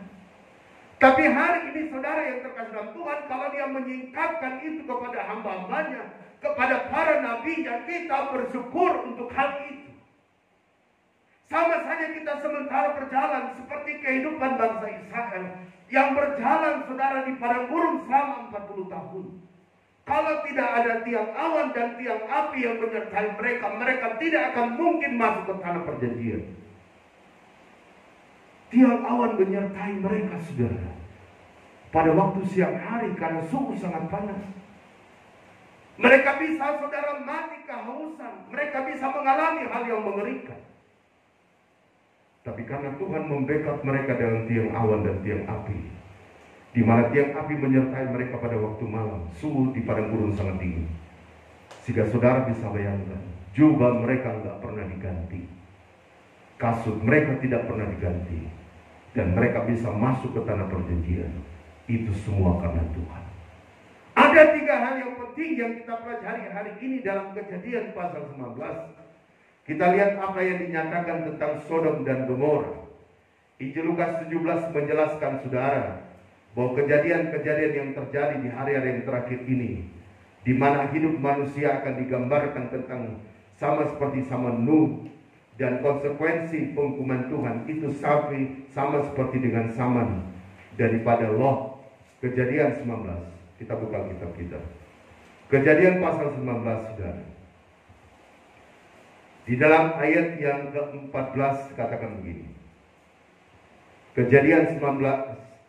Tapi hari ini saudara yang terkasih dalam Tuhan, kalau dia menyingkapkan itu kepada hamba-hambanya, kepada para nabinya, kita bersyukur untuk hal itu. Sama saja kita sementara berjalan seperti kehidupan bangsa Israel yang berjalan, saudara, di padang gurun selama 40 tahun. Kalau tidak ada tiang awan dan tiang api yang menyertai mereka, mereka tidak akan mungkin masuk ke tanah perjanjian. Tiang awan menyertai mereka, saudara, pada waktu siang hari karena suhu sangat panas. Mereka bisa, saudara, mati kehausan. Mereka bisa mengalami hal yang mengerikan. Tapi karena Tuhan membackup mereka dalam tiang awan dan tiang api, di mana tiang api menyertai mereka pada waktu malam, suhu di padang gurun sangat dingin. Sehingga saudara bisa bayangkan, jubah mereka nggak pernah diganti, kasut mereka tidak pernah diganti, dan mereka bisa masuk ke tanah perjanjian. Itu semua karena Tuhan. Ada 3 hal yang penting yang kita pelajari hari ini dalam Kejadian pasal 19. Kita lihat apa yang dinyatakan tentang Sodom dan Gomora. Injil Lukas 17 menjelaskan, saudara, bahwa kejadian-kejadian yang terjadi di hari-hari yang terakhir ini, di mana hidup manusia akan digambarkan tentang sama seperti zaman Nuh, dan konsekuensi penghukuman Tuhan itu sama seperti dengan zaman daripada Lot. Kejadian 19. Kita buka kitab kita. Kejadian pasal 19, saudara. Di dalam ayat yang ke-14 katakan begini. Kejadian 19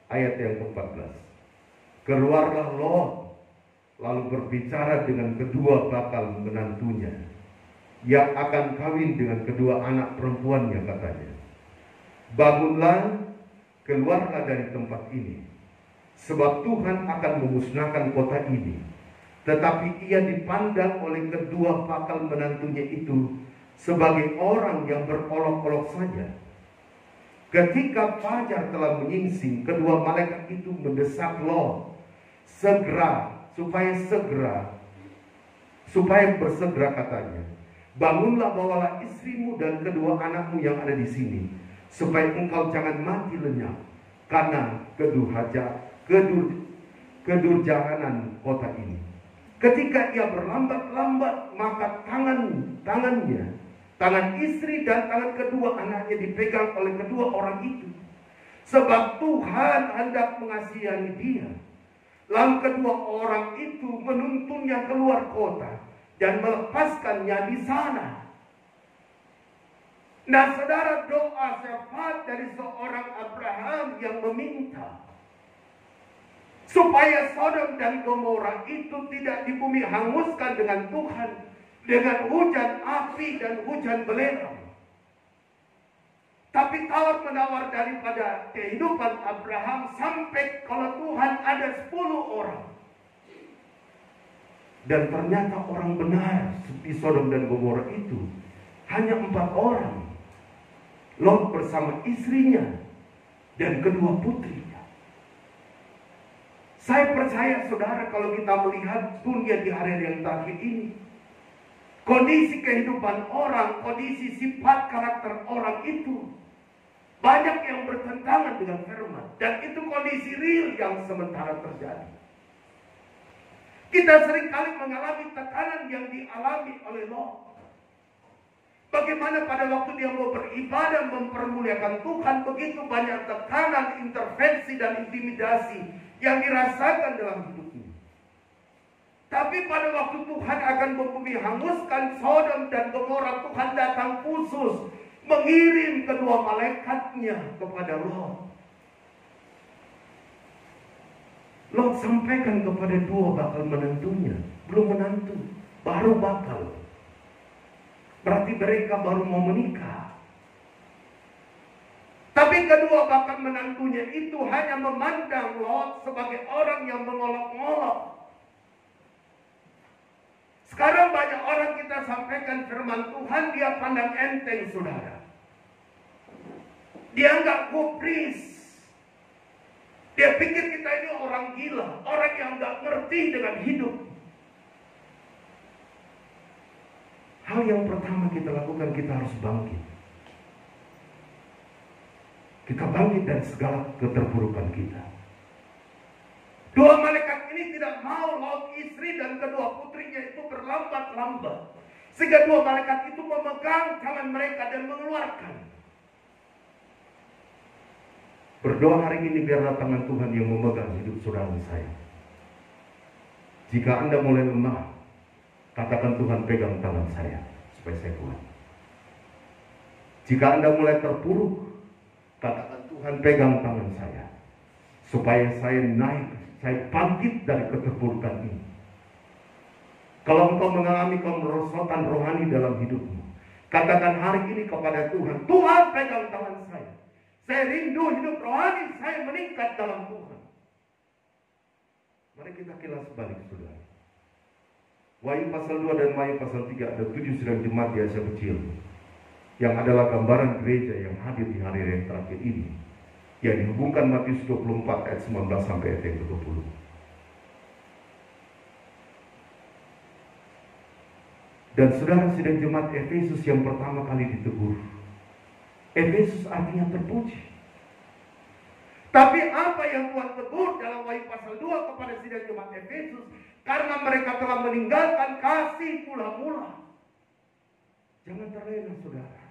ayat yang ke-14. Keluarlah Lot, lalu berbicara dengan kedua bakal menantunya, yang akan kawin dengan kedua anak perempuannya, katanya. Bangunlah, keluarlah dari tempat ini, sebab Tuhan akan memusnahkan kota ini. Tetapi ia dipandang oleh kedua bakal menantunya itu sebagai orang yang berolok-olok saja. Ketika fajar telah menyingsing, kedua malaikat itu mendesak Lot supaya bersegera, katanya. Bangunlah, bawalah istrimu dan kedua anakmu yang ada di sini, supaya engkau jangan mati lenyap karena kedurjanan kota ini. Ketika ia berlambat-lambat, maka tangan istri dan tangan kedua anaknya dipegang oleh kedua orang itu. Sebab Tuhan hendak mengasihani dia. Lalu kedua orang itu menuntunnya keluar kota dan melepaskannya di sana. Nah saudara, doa syafaat dari seorang Abraham yang meminta supaya Sodom dan Gomora itu tidak di bumi hanguskan dengan Tuhan, dengan hujan api dan hujan belerang. Tapi tawar-menawar daripada kehidupan Abraham sampai kalau Tuhan ada 10 orang. Dan ternyata orang benar di Sodom dan Gomora itu hanya 4 orang. Lot bersama istrinya dan kedua putrinya. Saya percaya saudara, kalau kita melihat dunia di hari yang terakhir ini, kondisi kehidupan orang, kondisi sifat karakter orang itu banyak yang bertentangan dengan firman. Dan itu kondisi real yang sementara terjadi. Kita seringkali mengalami tekanan yang dialami oleh Lot. Bagaimana pada waktu dia mau beribadah mempermuliakan Tuhan, begitu banyak tekanan, intervensi dan intimidasi yang dirasakan dalam hidupnya. Tapi pada waktu Tuhan akan membumi hanguskan Sodom dan Gomora, Tuhan datang khusus mengirim kedua malaikatnya kepada Lot. Lot sampaikan kepada dua bakal menantunya, belum menantu, baru bakal. Berarti mereka baru mau menikah. Tapi kedua bakal menantunya itu hanya memandang Lot sebagai orang yang mengolok-olok. Sekarang banyak orang kita sampaikan firman Tuhan, dia pandang enteng saudara. Dia nggak gubris. Dia pikir kita ini orang gila, orang yang nggak ngerti dengan hidup. Hal yang pertama kita lakukan, kita harus bangkit. Kita bangkit dari segala keterpurukan kita. Dua malaikat ini tidak mau Lot istri dan kedua putrinya itu berlambat-lambat. Sehingga dua malaikat itu memegang tangan mereka dan mengeluarkan. Berdoa hari ini biarlah tangan Tuhan yang memegang hidup saudara saya. Jika Anda mulai lemah, katakan Tuhan pegang tangan saya supaya saya kuat. Jika Anda mulai terpuruk, katakan Tuhan pegang tangan saya supaya saya naik, saya bangkit dari keterpurukan ini. Kalau engkau mengalami kemerosotan rohani dalam hidupmu, katakan hari ini kepada Tuhan, Tuhan pegang tangan saya. Saya rindu hidup rohani saya meningkat dalam Tuhan. Mari kita kilas balik saudara. Wahyu pasal 2 dan Wahyu pasal 3 ada 7 sidang jemaat di Asia Kecil yang adalah gambaran gereja yang hadir di hari yang terakhir ini, yang dihubungkan Matius 24 ayat 19 sampai ayat yang ke-20. Dan saudara, sidang jemaat Efesus yang pertama kali ditegur. Efesus artinya terpuji. Tapi apa yang Tuhan tegur dalam Wahyu pasal 2 kepada sidang jemaat Efesus? Karena mereka telah meninggalkan kasih mula-mula. Jangan terlena saudara.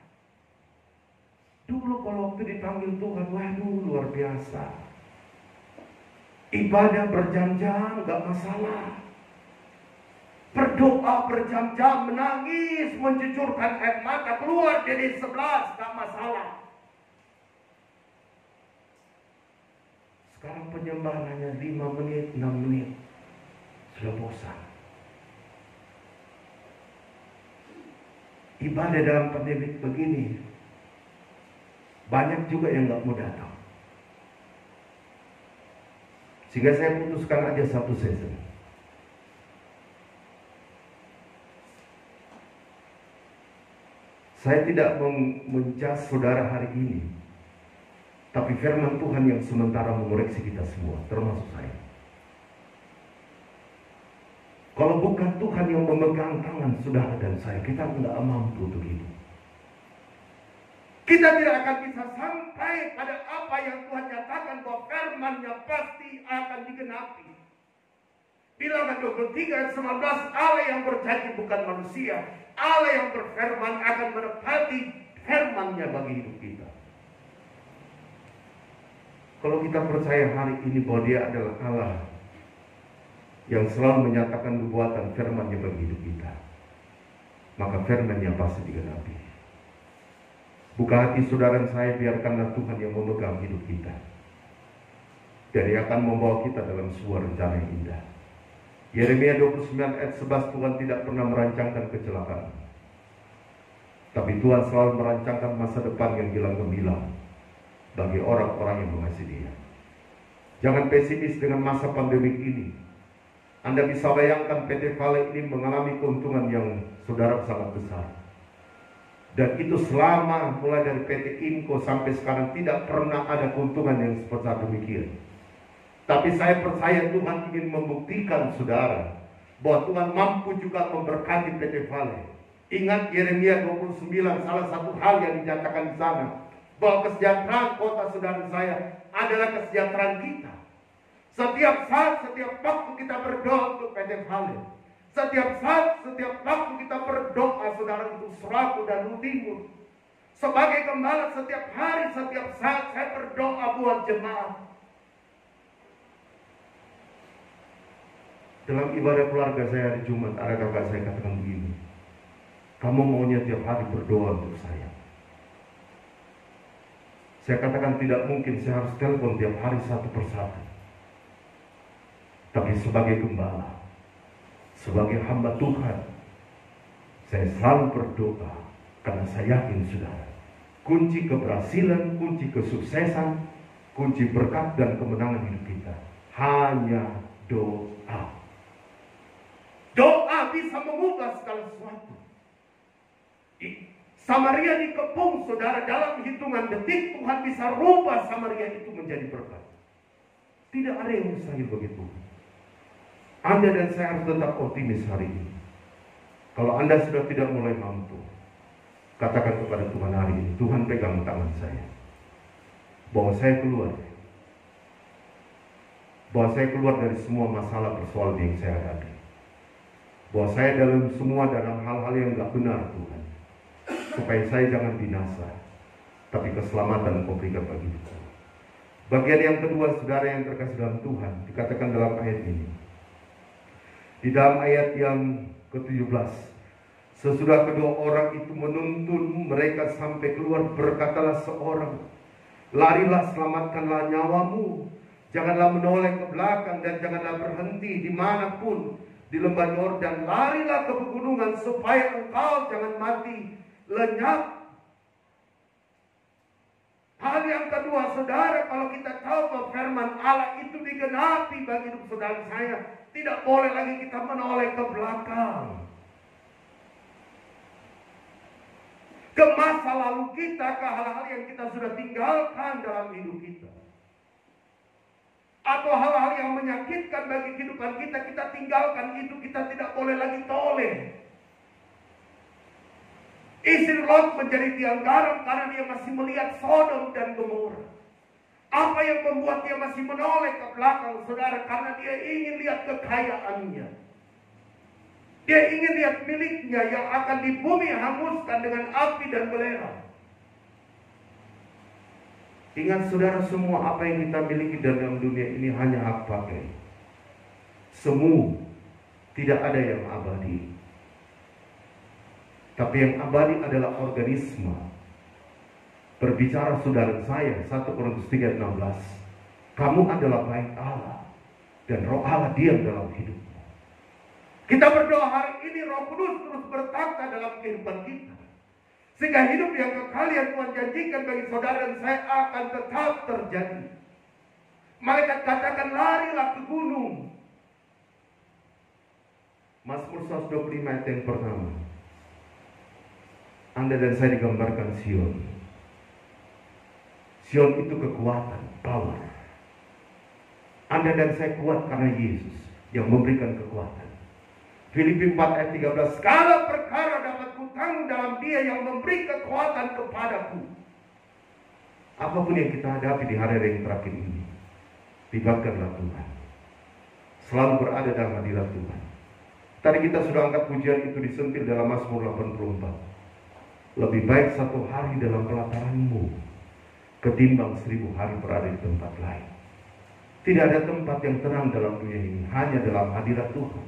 Dulu kalau waktu dipanggil Tuhan, waduh luar biasa. Ibadah berjam-jam gak masalah. Berdoa berjam-jam, menangis, mencucurkan air mata, keluar dari 11 gak masalah. Sekarang penyembahan hanya 5 menit, 6 menit. Sudah bosan. Ibadah dalam pandemi begini, banyak juga yang gak mau datang. Sehingga saya putuskan aja satu season. Saya tidak menjas saudara hari ini, tapi firman Tuhan yang sementara mengoreksi kita semua, termasuk saya. Kalau bukan Tuhan yang memegang tangan saudara dan saya, kita tidak mampu untuk hidup. Kita tidak akan bisa sampai pada apa yang Tuhan nyatakan bahwa firman-Nya pasti akan digenapi. Bilangan 23 ayat 19, Allah yang berjanji bukan manusia. Allah yang berfirman akan menepati firman-Nya bagi hidup kita. Kalau kita percaya hari ini bahwa Dia adalah Allah yang selalu menyatakan nubuatan firman-Nya bagi hidup kita, maka firman-Nya pasti digenapi. Buka hati saudara saya, biarkanlah Tuhan yang memegang hidup kita, dan Dia akan membawa kita dalam sebuah rencana yang indah. Yeremia 29 ayat 11, Tuhan tidak pernah merancangkan kecelakaan, tapi Tuhan selalu merancangkan masa depan yang gilang gemilang bagi orang-orang yang mengasihi Dia. Jangan pesimis dengan masa pandemik ini. Anda bisa bayangkan PT Vale ini mengalami keuntungan yang saudara sangat besar. Dan itu selama mulai dari PT Inco sampai sekarang tidak pernah ada keuntungan yang seperti demikian. Tapi saya percaya Tuhan ingin membuktikan saudara bahwa Tuhan mampu juga memberkati PT Vale. Ingat Yeremia 29, salah satu hal yang dinyatakan di sana, bahwa kesejahteraan kota saudara saya adalah kesejahteraan kita. Setiap saat, setiap waktu kita berdoa untuk PT Vale. Setiap saat, setiap waktu kita berdoa saudara untuk Seraku dan Timur. Sebagai gembala setiap hari, setiap saat saya berdoa buat jemaat. Dalam ibadah keluarga saya hari Jumat, ada kakak saya katakan begini, kamu maunya tiap hari berdoa untuk saya. Saya katakan tidak mungkin, saya harus telepon tiap hari satu persatu. Tapi sebagai gembala, sebagai hamba Tuhan, saya selalu berdoa karena saya yakin saudara, kunci keberhasilan, kunci kesuksesan, kunci berkat dan kemenangan hidup kita hanya doa. Doa bisa mengubah segala sesuatu. Samaria dikepung saudara, dalam hitungan detik Tuhan bisa rubah Samaria itu menjadi berkat. Tidak ada yang mustahil bagi Tuhan. Anda dan saya harus tetap optimis hari ini. Kalau Anda sudah tidak mulai mampu, katakan kepada Tuhan hari ini, Tuhan pegang tangan saya, bahwa saya keluar dari semua masalah persoalan yang saya hadapi, bahwa saya dalam hal-hal yang gak benar Tuhan, supaya saya jangan binasa, tapi keselamatan Kau berikan bagi kita. Bagian yang kedua saudara yang terkasih dalam Tuhan, dikatakan dalam ayat ini, di dalam ayat yang ke-17, sesudah kedua orang itu menuntun mereka sampai keluar, berkatalah seorang, larilah, selamatkanlah nyawamu, janganlah menoleh ke belakang dan janganlah berhenti dimanapun di lembah Yordan, larilah ke pegunungan supaya engkau jangan mati lenyap. Hal yang kedua saudara, kalau kita tahu bahwa firman Allah itu digenapi bagi hidup saudara saya, tidak boleh lagi kita menoleh ke belakang, ke masa lalu kita, ke hal-hal yang kita sudah tinggalkan dalam hidup kita, atau hal-hal yang menyakitkan bagi kehidupan kita, kita tinggalkan itu. Kita tidak boleh lagi toleh. Istri Lot menjadi tiang garam karena dia masih melihat Sodom dan Gomora. Apa yang membuat dia masih menoleh ke belakang saudara? Karena dia ingin lihat kekayaannya. Dia ingin lihat miliknya yang akan di bumi hanguskan dengan api dan belerang. Ingat saudara, semua apa yang kita miliki dalam dunia ini hanya hak pakai. Semu, tidak ada yang abadi. Tapi yang abadi adalah organisme. Berbicara saudara saya, 1 Korintus 3:16, kamu adalah bait Allah dan Roh Allah diam dalam hidupmu. Kita berdoa hari ini Roh Kudus terus bertakhta dalam kehidupan kita, sehingga hidup yang kekal yang Tuhan janjikan bagi saudara dan saya akan tetap terjadi. Malaikat katakan larilah ke gunung. Mazmur 125 ayat yang pertama. Anda dan saya digambarkan Sion. Sion itu kekuatan, power. Anda dan saya kuat karena Yesus yang memberikan kekuatan. Filipi 4 ayat 13, segala perkara dapat kutanggung dalam Dia yang memberi kekuatan kepadaku. Apapun yang kita hadapi di hari yang terakhir ini, libatkanlah Tuhan. Selalu berada dalam hadirat Tuhan. Tadi kita sudah angkat pujian itu disentil dalam Mazmur 84. Lebih baik 1 hari dalam pelataranmu ketimbang 1000 hari berada di tempat lain. Tidak ada tempat yang tenang dalam dunia ini, hanya dalam hadirat Tuhan.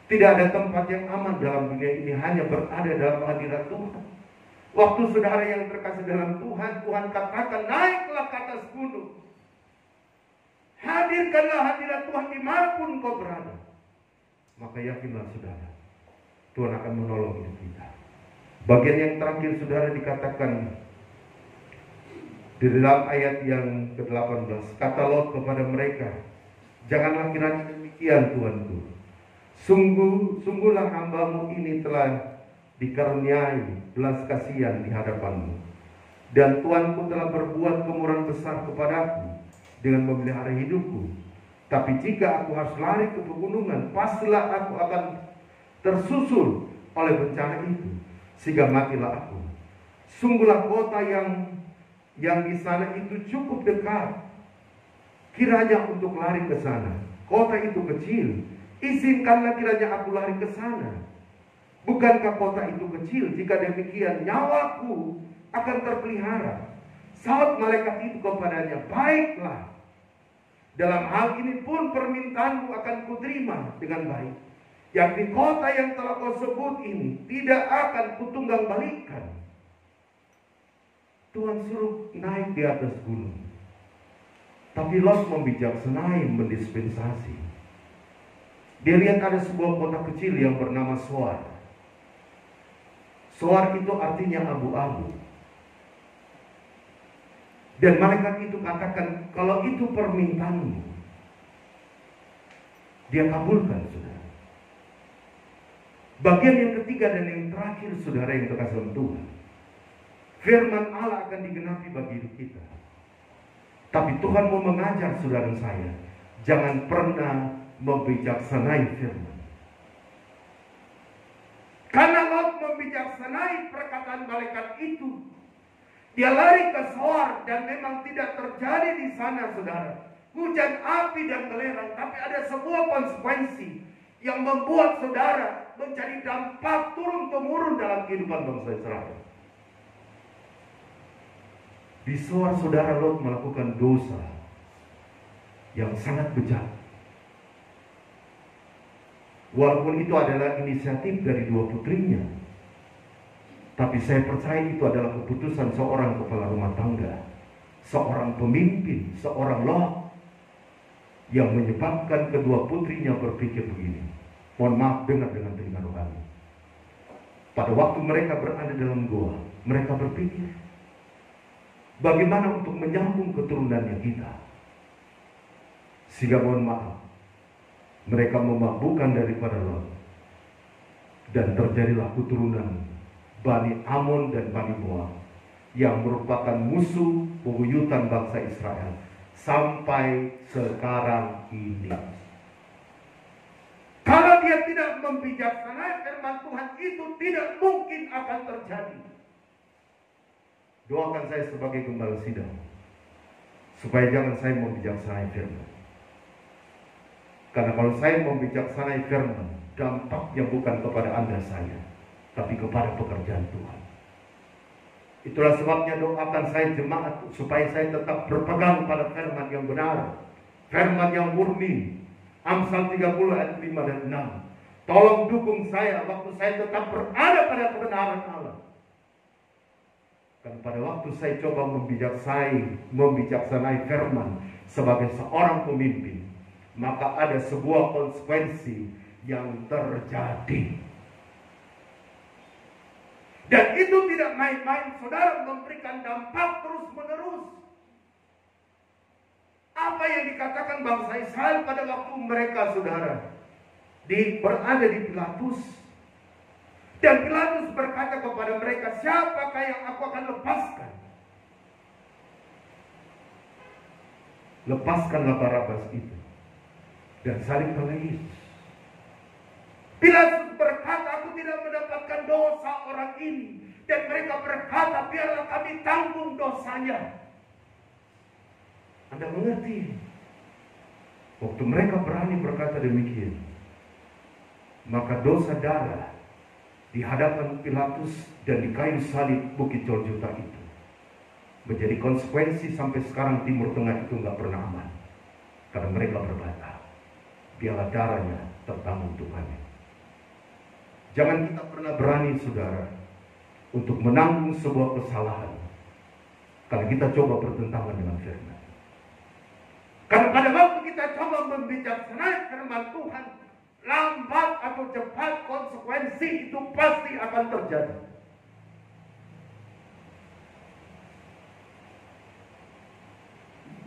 Tidak ada tempat yang aman dalam dunia ini, hanya berada dalam hadirat Tuhan. Waktu saudara yang terkasih dalam Tuhan, Tuhan katakan, naiklah ke atas gunung. Hadirkanlah hadirat Tuhan dimanapun kau berada. Maka yakinlah saudara, Tuhan akan menolong hidup kita. Bagian yang terakhir saudara dikatakan di dalam ayat yang ke-18, kata Lot kepada mereka, janganlah kiranya demikian Tuanku. Sungguhlah hambamu ini telah dikaruniai belas kasihan di hadapanmu. Dan Tuanku telah berbuat kemurahan besar kepadaku dengan memelihara hidupku. Tapi jika aku harus lari ke pegunungan, pastilah aku akan tersusul oleh bencana itu, sehingga matilah aku. Sungguhlah kota yang di sana itu cukup dekat, kiranya untuk lari ke sana. Kota itu kecil, izinkanlah kiranya aku lari ke sana. Bukankah kota itu kecil? Jika demikian, nyawaku akan terpelihara. Saat malaikat itu kepadanya, baiklah. Dalam hal ini pun permintaanmu akan kuterima dengan baik. Yakni kota yang telah kau sebut ini tidak akan kutunggang balikan. Tuhan suruh naik di atas gunung. Tapi Lot membijaksanai mendispensasi. Dia lihat ada sebuah kota kecil yang bernama Zoar. Zoar itu artinya abu-abu. Dan malaikat itu katakan, kalau itu permintaanmu, dia kabulkan, saudara. Bagian yang ketiga dan yang terakhir, saudara yang terkasih dalam Tuhan, firman Allah akan digenapi bagi hidup kita. Tapi Tuhan mau mengajar saudara saya, jangan pernah membijaksanai firman. Karena Lot membijaksanai perkataan malaikat itu, dia lari ke Zoar dan memang tidak terjadi di sana, saudara, hujan api dan belerang, tapi ada sebuah konsekuensi yang membuat saudara menjadi dampak turun-temurun dalam kehidupan bangsa Israel. Di Zoar saudara Lot melakukan dosa yang sangat bejat. Walaupun itu adalah inisiatif dari dua putrinya, tapi saya percaya itu adalah keputusan seorang kepala rumah tangga, seorang pemimpin, seorang Lot, yang menyebabkan kedua putrinya berpikir begini. Mohon maaf, dengar dengan telinga rohani. Pada waktu mereka berada dalam gua, mereka berpikir, bagaimana untuk menyambung keturunannya kita. Sehingga mohon maaf, mereka memabukkan daripada Lot. Dan terjadilah keturunan Bani Amon dan Bani Moab yang merupakan musuh bebuyutan bangsa Israel sampai sekarang ini. Kalau dia tidak membijaksanai firman Tuhan, itu tidak mungkin akan terjadi. Doakan saya sebagai gembala sidang, supaya jangan saya membijaksanai firman. Karena kalau saya membijaksanai firman, dampaknya bukan kepada Anda saya, tapi kepada pekerjaan Tuhan. Itulah sebabnya doakan saya jemaat, supaya saya tetap berpegang pada firman yang benar, firman yang murni. Amsal 30 ayat 5 dan 6. Tolong dukung saya waktu saya tetap berada pada kebenaran Allah. Dan pada waktu saya coba membijaksanai firman sebagai seorang pemimpin, maka ada sebuah konsekuensi yang terjadi. Dan itu tidak main-main, saudara, memberikan dampak terus-menerus. Apa yang dikatakan bangsa Israel pada waktu mereka, saudara, berada di Pilatus. Dan Pilatus berkata kepada mereka, siapakah yang aku akan lepaskan? Lepaskanlah Barabas itu dan salibkanlah Yesus. Pilatus berkata, aku tidak mendapatkan dosa orang ini. Dan mereka berkata, biarlah kami tanggung dosanya. Anda mengerti? Waktu mereka berani berkata demikian, maka dosa darah di hadapan Pilatus dan di kayu salib Bukit Golgota itu menjadi konsekuensi sampai sekarang Timur Tengah itu nggak pernah aman. karena mereka berkata, biarlah darahnya tertanggung Tuhan. Jangan kita pernah berani, saudara, untuk menanggung sebuah kesalahan kalau kita coba bertentangan dengan firman. Karena pada waktu kita coba membijaksanai firman Tuhan, lambat atau cepat konsekuensi itu pasti akan terjadi.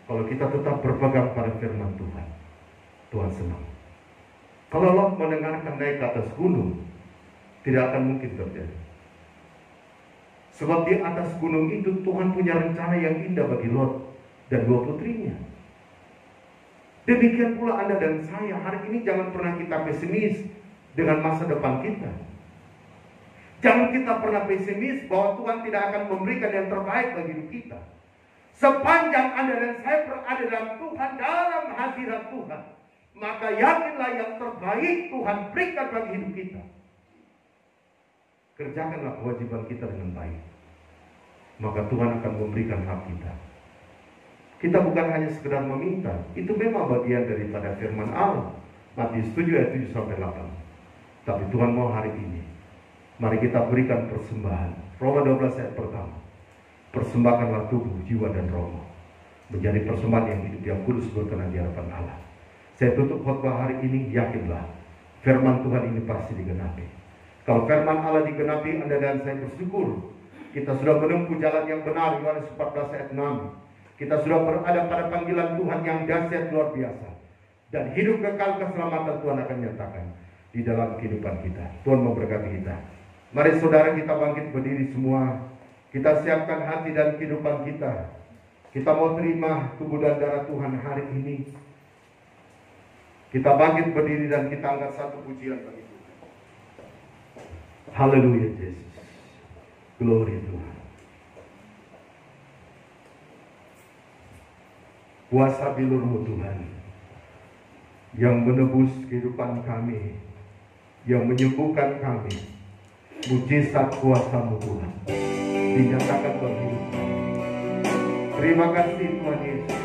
Kalau kita tetap berpegang pada firman Tuhan, Tuhan senang. Kalau Allah mendengarkan naik ke atas gunung, tidak akan mungkin terjadi. Sebab di atas gunung itu Tuhan punya rencana yang indah bagi Lot dan dua putrinya. Demikian pula Anda dan saya, hari ini jangan pernah kita pesimis dengan masa depan kita. Jangan kita pernah pesimis bahwa Tuhan tidak akan memberikan yang terbaik bagi hidup kita. Sepanjang Anda dan saya berada dalam Tuhan, dalam hadirat Tuhan, maka yakinlah yang terbaik Tuhan berikan bagi hidup kita. Kerjakanlah kewajiban kita dengan baik, maka Tuhan akan memberikan hak kita. Kita bukan hanya sekedar meminta, itu memang bagian daripada firman Allah, Matius 7 ayat 7-8. Tapi Tuhan mau hari ini, mari kita berikan persembahan. Roma 12 ayat pertama. Persembahkanlah tubuh, jiwa, dan rohmu menjadi persembahan yang hidup, yang kudus, berkenan di hadapan Allah. Saya tutup khotbah hari ini, yakinlah firman Tuhan ini pasti digenapi. Kalau firman Allah digenapi, Anda dan saya bersyukur. Kita sudah menempuh jalan yang benar, Yohanes 14 ayat 6. Kita sudah berada pada panggilan Tuhan yang dahsyat luar biasa. Dan hidup kekal keselamatan Tuhan akan nyatakan di dalam kehidupan kita. Tuhan memberkati kita. Mari saudara, kita bangkit berdiri semua. Kita siapkan hati dan kehidupan kita. Kita mau terima tubuh dan darah Tuhan hari ini. Kita bangkit berdiri dan kita angkat satu pujian bagi Tuhan. Haleluya Yesus. Glory Tuhan. Kuasa bilur-Mu Tuhan, yang menebus kehidupan kami, yang menyembuhkan kami. Mujizat kuasa-Mu Tuhan dinyatakan bagi hidup kami. Terima kasih Tuhan Yesus.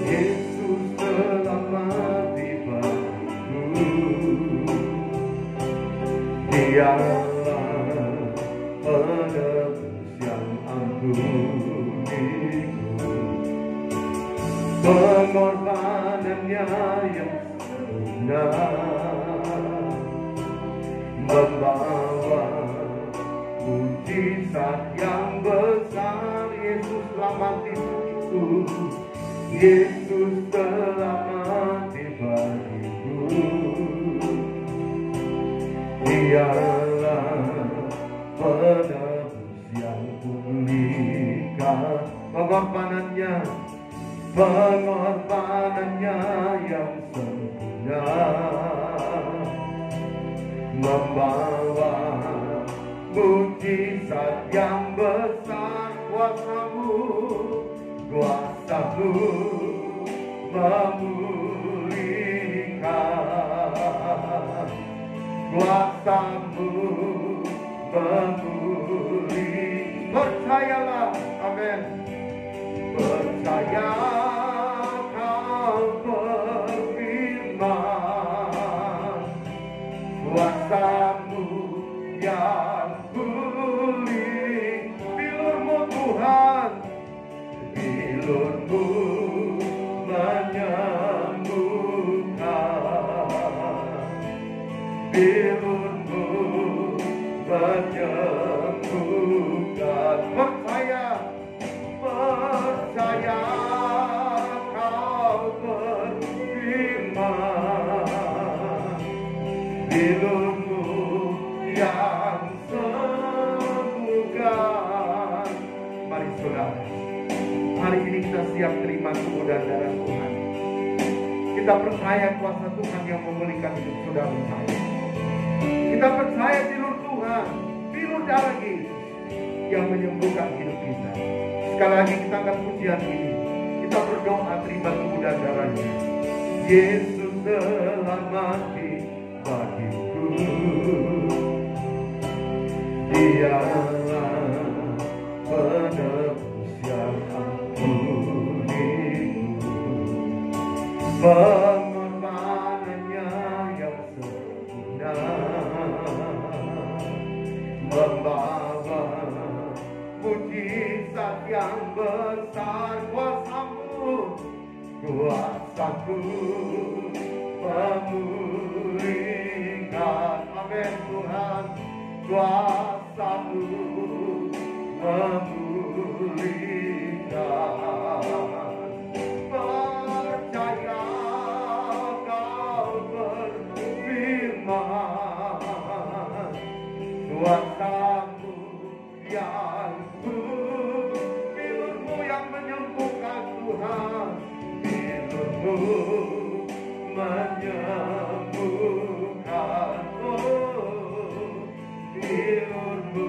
Yesus telah mati bagiku. Dialah penebus yang ampuniku. Pengorbanannya yang benar membawa mujizat yang besar. Yesus telah mati bagiku. Yesus telah mati bagiku. Dialah penebus yang pulihkan. Pengorbanannya yang sempurna membawa mujizat yang besar. Kuasa-Mu memulihkan. Kuasa-Mu memulihkan. Percayalah, amin. Percaya Kau berfirman, kuasa-Mu yang pulih. Bilur-Mu Tuhan, bilur-Mu menyembuhkan. Bilur-Mu menyembuhkan. Percaya Kau berfirman, bilur-Mu yang sembuhkan. Mari saudara, hari ini kita siap terima tubuh dan darah Tuhan. Kita percaya kuasa Tuhan yang memulihkan hidup saudara saya. Kita percaya bilur Tuhan, bilur darah Yesus yang menyembuhkan hidup kita. Sekali lagi kita angkat pujian ini. Kita berdoa terima tubuh dan darahnya. Yesus telah mati bagiku. Dialah penebus yang ampuniku, pengorbanannya yang sempurna membawa mujizat yang besar. Kuasaku memulihkan, amin Tuhan, kuasamu memulihkan. Percaya kau berfirman, kuasamu yang bilurmu yang menyembuhkan Tuhan, bilurmu menyembuhkan, bilurmu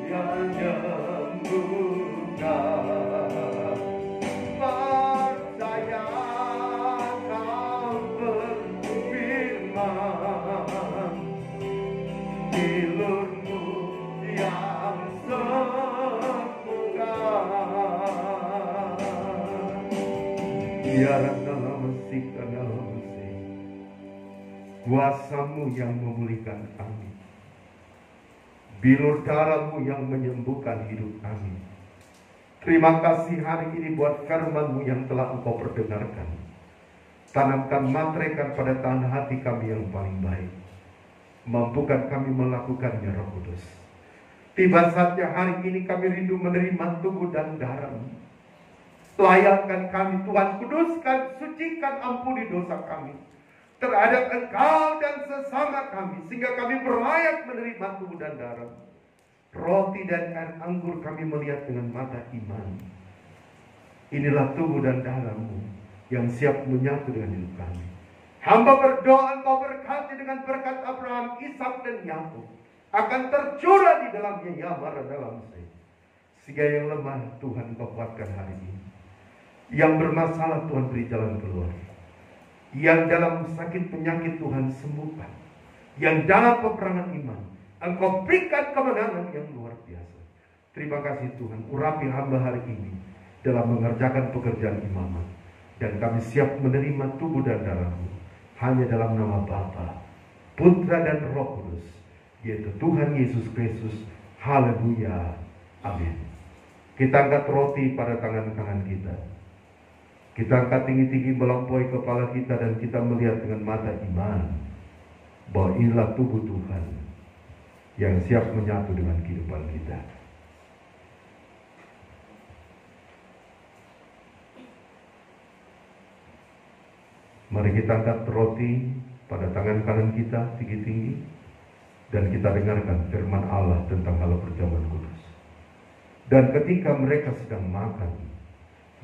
yang menyembuhkan. Percaya kau berfirman, bilurmu yang sembuhkan. Biarlah dalam musik, kuasamu yang memulihkan kami, bilur darahmu yang menyembuhkan hidup kami. Terima kasih hari ini buat firman-Mu yang telah Engkau perdengarkan. Tanamkan, materaikan pada tanah hati kami yang paling baik. Mampukan kami melakukannya, Roh Kudus. Tiba saatnya hari ini kami rindu menerima tubuh dan darah-Mu. Layakkan kami Tuhan, kuduskan, sucikan, ampuni dosa kami terhadap Engkau dan sesama kami, sehingga kami berlayak menerima tubuh dan darah. Roti dan air anggur kami melihat dengan mata iman. Inilah tubuh dan darah-Mu yang siap menyatu dengan hidup kami. Hamba berdoa Engkau berkati dengan berkat Abraham, Ishak dan Yakub akan tercurah di dalamnya Yamar dalam saya. Sehingga yang lemah Tuhan Engkau kuatkan hari ini. Yang bermasalah Tuhan beri jalan keluar. Yang dalam sakit penyakit Tuhan sembuhkan. Yang dalam peperangan iman Engkau berikan kemenangan yang luar biasa. Terima kasih Tuhan, urapi hamba hari ini dalam mengerjakan pekerjaan imamat. Dan kami siap menerima tubuh dan darah-Mu hanya dalam nama Bapa, Putra dan Roh Kudus, yaitu Tuhan Yesus Kristus. Haleluya, amin. Kita angkat roti pada tangan-tangan kita. Kita angkat tinggi-tinggi melampaui kepala kita dan kita melihat dengan mata iman bahwa inilah tubuh Tuhan yang siap menyatu dengan kehidupan kita. Mari kita angkat roti pada tangan kanan kita tinggi-tinggi dan kita dengarkan firman Allah tentang hal perjamuan kudus. Dan ketika mereka sedang makan,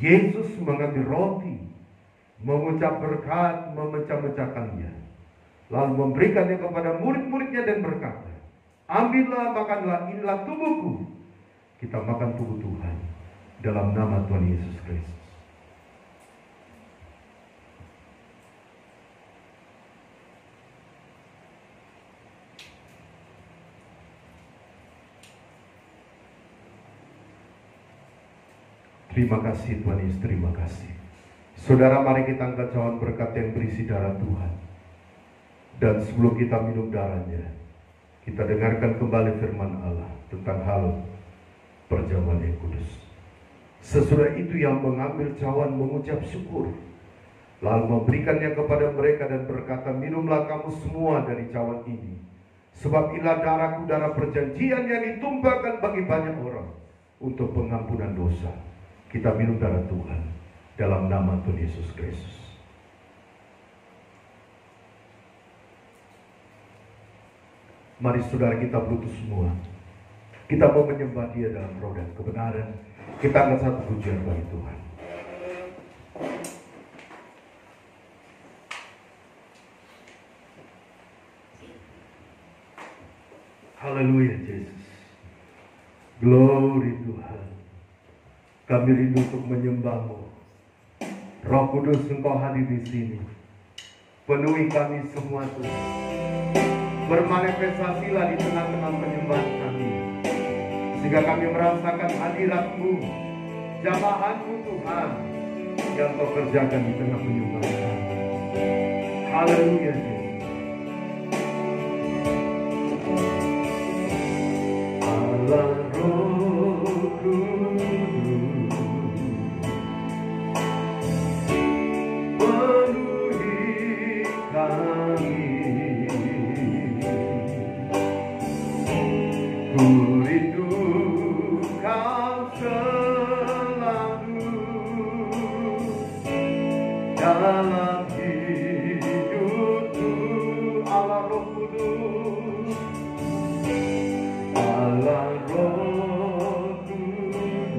Yesus mengambil roti, mengucap berkat, memecah-mecahkannya, lalu memberikannya kepada murid-muridnya dan berkata, ambillah, makanlah, inilah tubuhku. Kita makan tubuh Tuhan dalam nama Tuhan Yesus Kristus. Terima kasih Tuhan Yesus, terima kasih. Saudara, mari kita angkat cawan berkat yang berisi darah Tuhan. Dan sebelum kita minum darahnya, kita dengarkan kembali firman Allah tentang hal perjamuan yang kudus. Sesudah itu yang mengambil cawan mengucap syukur, lalu memberikannya kepada mereka dan berkata, minumlah kamu semua dari cawan ini, sebab inilah darahku, darah perjanjian yang ditumpahkan bagi banyak orang untuk pengampunan dosa. Kita minum darah Tuhan dalam nama Tuhan Yesus Kristus. Mari saudara kita berlutut semua. Kita mau menyembah Dia dalam roh dan kebenaran. Kita angkat satu pujian bagi Tuhan. Haleluya Yesus. Glory Tuhan. Kami rindu untuk menyembah-Mu. Roh Kudus, Engkau hadir di sini. Penuhi kami semua Tuhan. Bermanifestasilah di tengah-tengah penyembahan kami, sehingga kami merasakan hadirat-Mu, jamahan-Mu Tuhan, yang Kau kerjakan di tengah penyembahan kami. Haleluya Yesus. Allah Roh Kudus, penuhi kami. Ku rindu Kau selalu dalam hidupku. Allah Roh Kudus, Allah Roh Kudus,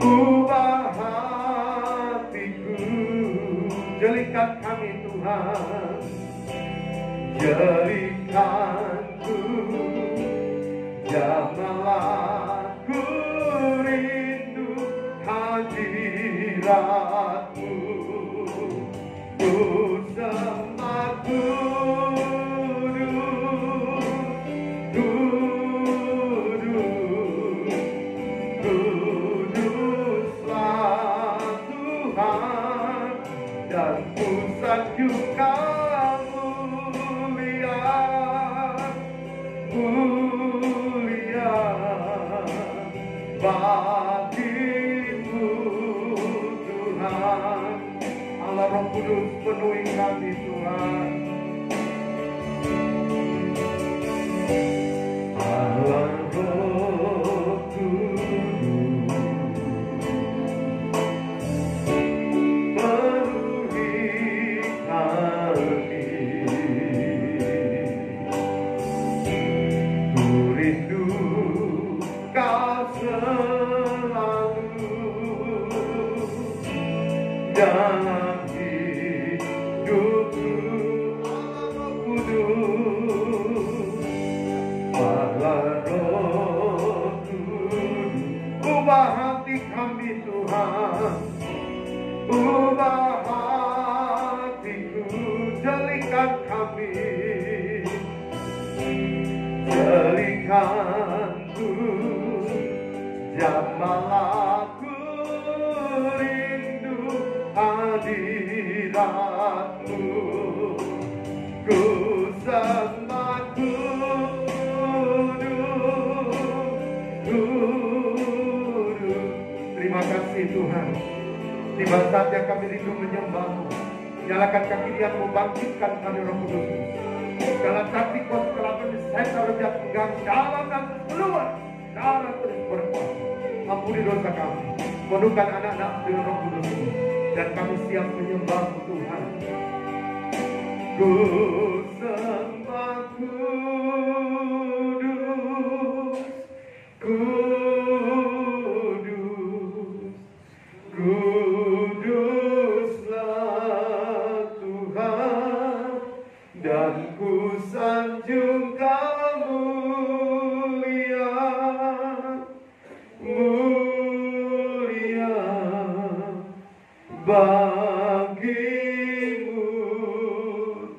ubah hatiku, jadikan kami Tuhan, jadikanku, janganlah ku rindu hadirat-Mu, ku sembah kuduslah Tuhan, dan pusat juga mulia bagimu Tuhan. Allah Roh Kudus, penuhi kami Tuhan. Allah Roh Kudus, penuhi kami. Ku rindu Kau selalu dalam hidupku. Allah Roh Kudus, ubah hati kami Tuhan, ubah hatiku, jadikan kami, jadikanku, jamalah ku rindu hadirat-Mu, ku sembah kudus. Terima kasih Tuhan. Tiba saatnya kami rindu menyembah-Mu. Nyalakan kekinian-Mu, bangkitkan kami Roh Kudus. Segala taktik konstelasi setan roh pegang dalam dan keluar, dalam terus berkuasa. Ampuni dosa kami, penuhkan anak-anak dengan Roh Kudus, dan kami siap menyembah-Mu Tuhan. Ku sembah kudus, kudus, kuduslah Tuhan, dan ku sanjung Kau mulia, mulia bagimu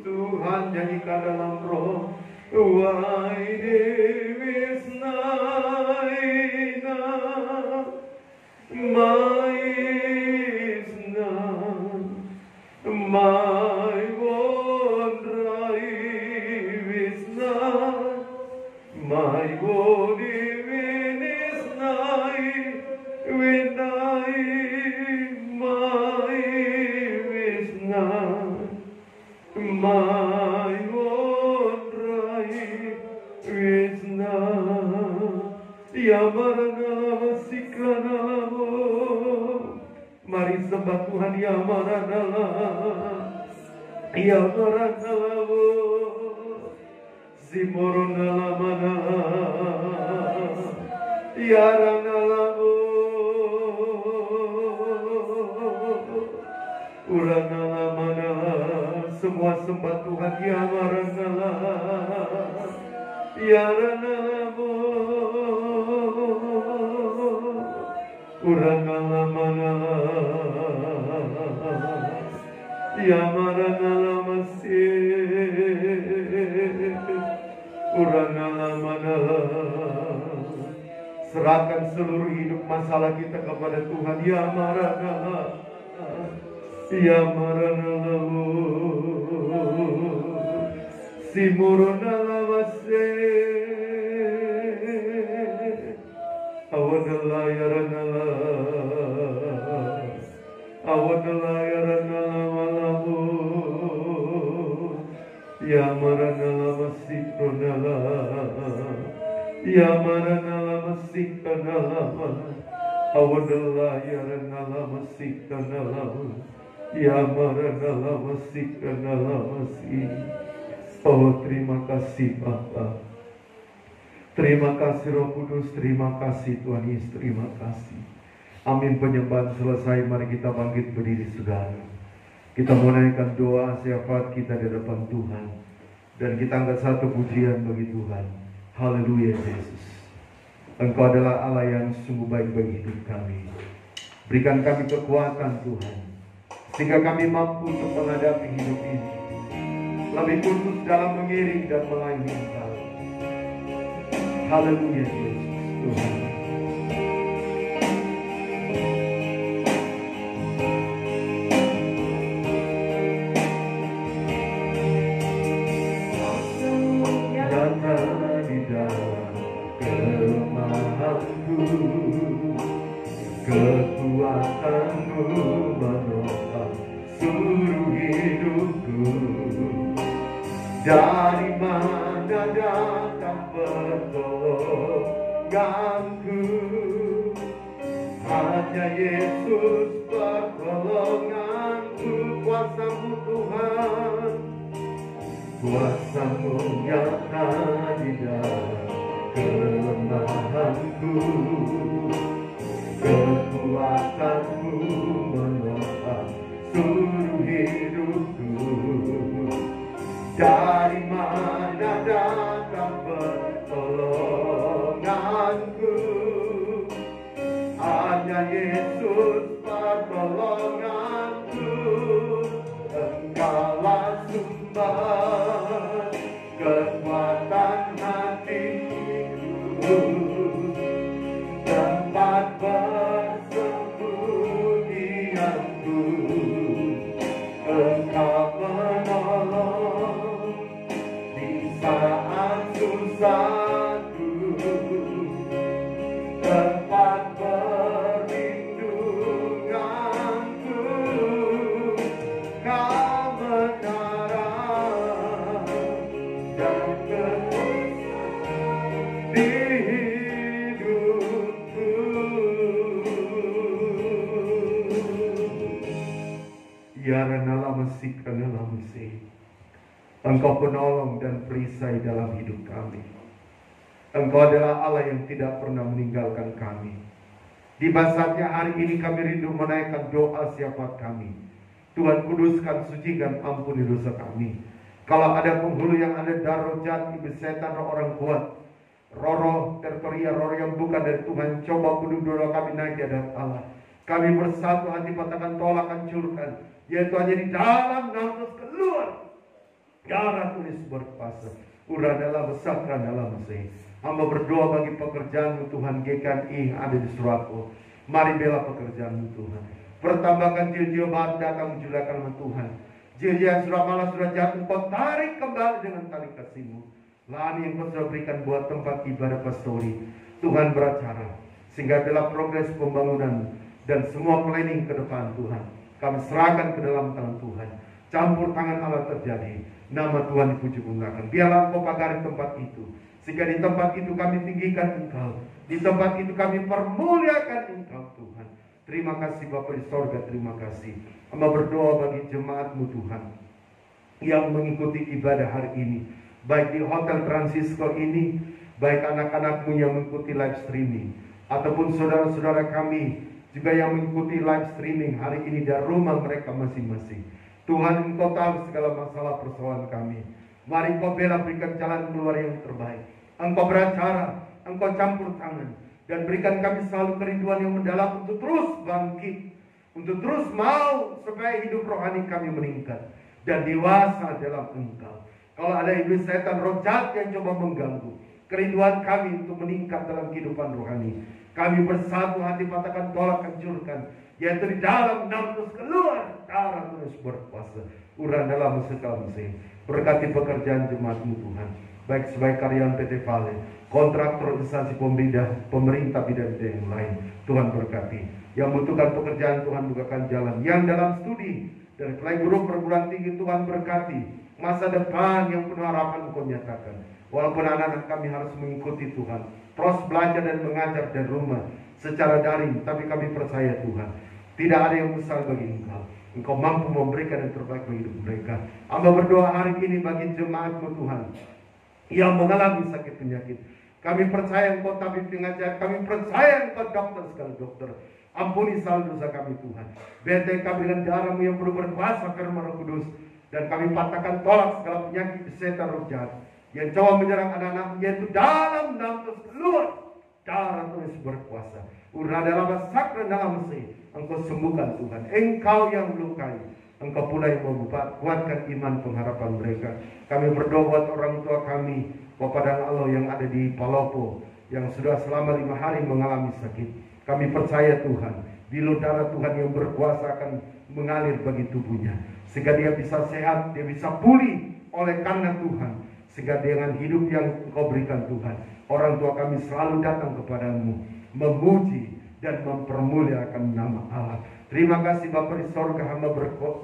Tuhan. Nyanyikan dalam roh. Why there is none, my is none, my one drive is none, my body is nigh, when I my is none, my one drive is none. Yamarana Sikranamo, mari sembah Tuhan. Yamarana, Yamarana Simorona Lamana, Yarana Lamo, Urana Lamana. Semua sembah Tuhan. Yamarana, Yarana Lamo, Urana Lamana, Ya maranala masih uranala manala. Serahkan seluruh hidup masalah kita kepada Tuhan. Ya maranala. Ya maranala. Simurunala masih awadala yaranala. Awadala yaranala malamu. Ya maranala masih pronala. Ya maranala masih kanala. Awadala yaranala masih kanala. Ya maranala masih kanala masih. Oh, terima kasih Bapa. Terima kasih Roh Kudus, terima kasih Tuhan Yesus, terima kasih. Amin. Penyembahan selesai, mari kita bangkit berdiri saudara. Kita menaikkan doa syafaat kita di depan Tuhan. Dan kita angkat satu pujian bagi Tuhan. Haleluya Yesus. Engkau adalah Allah yang sungguh baik bagi hidup kami. Berikan kami kekuatan Tuhan, sehingga kami mampu untuk menghadapi hidup ini. Lebih khusus dalam mengiring dan melayani Engkau. Haleluya Yesus Tuhan. Kekuatanmu menopang seluruh hidupku. Dari mana datang pertolonganku? Hanya Yesus pertolonganku. Kuasa-Mu Tuhan, kuasa-Mu nyata di dalam kelemahanku. Kekuatanmu menopang seluruh hidupku. Dari mana datang pertolonganku? Hanya Yesus pertolonganku. Engkaulah sumber kekuatan hatiku. Tempat persembunyianku, Engkau menolong di saat susahku. Tempat perlindunganku, kebenaran dan kebenaran di Yaranala Masih Kanala Masih. Engkau penolong dan perisai dalam hidup kami. Engkau adalah Allah yang tidak pernah meninggalkan kami. Di saatnya hari ini kami rindu menaikkan doa syafaat kami. Tuhan kuduskan, sucikan, ampuni dosa kami. Kalau ada penghulu yang ada darah jahat, iblis setan, roh orang kuat, roh tertoria, roh yang bukan dari Tuhan, coba bunuh doa kami naik di hadapan Allah. Kami bersatu hati patahkan, tolak, hancurkan. Yaitu hanya di dalam nafas keluar darah tulis berkuasa. Uradalah besar dalam Mesih. Hamba berdoa bagi pekerjaanmu Tuhan, GKI yang ada di Surabaya. Mari bela pekerjaanmu Tuhan. Pertambahkan jiwa-jiwa baru datang menjulakan Tuhan. Jiwa-jiwa yang sudah malas, sudah jatuh, Kau tarik kembali dengan tali kasih-Mu. Lahan yang Kau sudah berikan buat tempat ibadah pastori. Tuhan beracara sehingga dalam progres pembangunan dan semua planning ke depan Tuhan, kami serahkan ke dalam tangan Tuhan. Campur tangan Allah terjadi. Nama Tuhan dipuji banggakan. Biarlah Engkau pagari tempat itu, sehingga di tempat itu kami tinggikan Engkau. Di tempat itu kami permuliakan Engkau Tuhan. Terima kasih Bapa di sorga, terima kasih. Hamba berdoa bagi jemaat-Mu Tuhan yang mengikuti ibadah hari ini, baik di Hotel Transisco ini, baik anak-anak-Mu yang mengikuti live streaming, ataupun saudara-saudara kami juga yang mengikuti live streaming hari ini dari rumah mereka masing-masing. Tuhan, Engkau tahu segala masalah persoalan kami. Mari Engkau bela, berikan jalan keluar yang terbaik. Engkau beracara, Engkau campur tangan, dan berikan kami selalu kerinduan yang mendalam untuk terus bangkit, untuk terus mau supaya hidup rohani kami meningkat dan dewasa dalam Engkau. Kalau ada iblis setan roh jahat yang coba mengganggu kerinduan kami untuk meningkat dalam kehidupan rohani, kami bersatu hati katakan tolak, hancurkan, yaitu di dalam nama Yesus, keluar darah terus berkuasa. Urang dalam segala mesin. Berkati pekerjaan jemaat-Mu Tuhan, baik sebagai karyawan PT Vale, kontraktor, instansi pemerintah bidang-bidang yang lain. Tuhan berkati. Yang membutuhkan pekerjaan, Tuhan bukakan jalan. Yang dalam studi dan selain guru perguruan tinggi, Tuhan berkati. Masa depan yang penuh harapan Engkau nyatakan. Walaupun anak-anak kami harus mengikuti Tuhan, terus belajar dan mengajar dari rumah secara daring, tapi kami percaya Tuhan, tidak ada yang mustahil bagi Engkau. Engkau mampu memberikan yang terbaik bagi hidup mereka. Hamba berdoa hari ini bagi jemaat-Mu Tuhan yang mengalami sakit penyakit. Kami percaya Engkau tabib pengajar, kami percaya Engkau dokter sekali dokter. Ampuni selalu dosa kami Tuhan. Bentengi kami dengan darah-Mu yang penuh berkuasa firman Roh Kudus. Dan kami patahkan tolak segala penyakit setan roh jahat yang coba menyerang anak-anak, yaitu dalam nama Yesus, keluar darah terus berkuasa. Urna dalam sakra dalam mesin, Engkau sembuhkan Tuhan. Engkau yang melukai, Engkau pula yang membuat, kuatkan iman pengharapan mereka. Kami berdoa buat orang tua kami, Bapak Allah yang ada di Palopo, yang sudah selama 5 hari mengalami sakit. Kami percaya Tuhan, bila darah Tuhan yang berkuasa akan mengalir bagi tubuhnya, sehingga dia bisa sehat, dia bisa pulih oleh karena Tuhan. Sehingga dengan hidup yang Engkau berikan Tuhan, orang tua kami selalu datang kepadamu, memuji dan mempermuliakan nama Allah. Terima kasih Bapak di sorga, hamba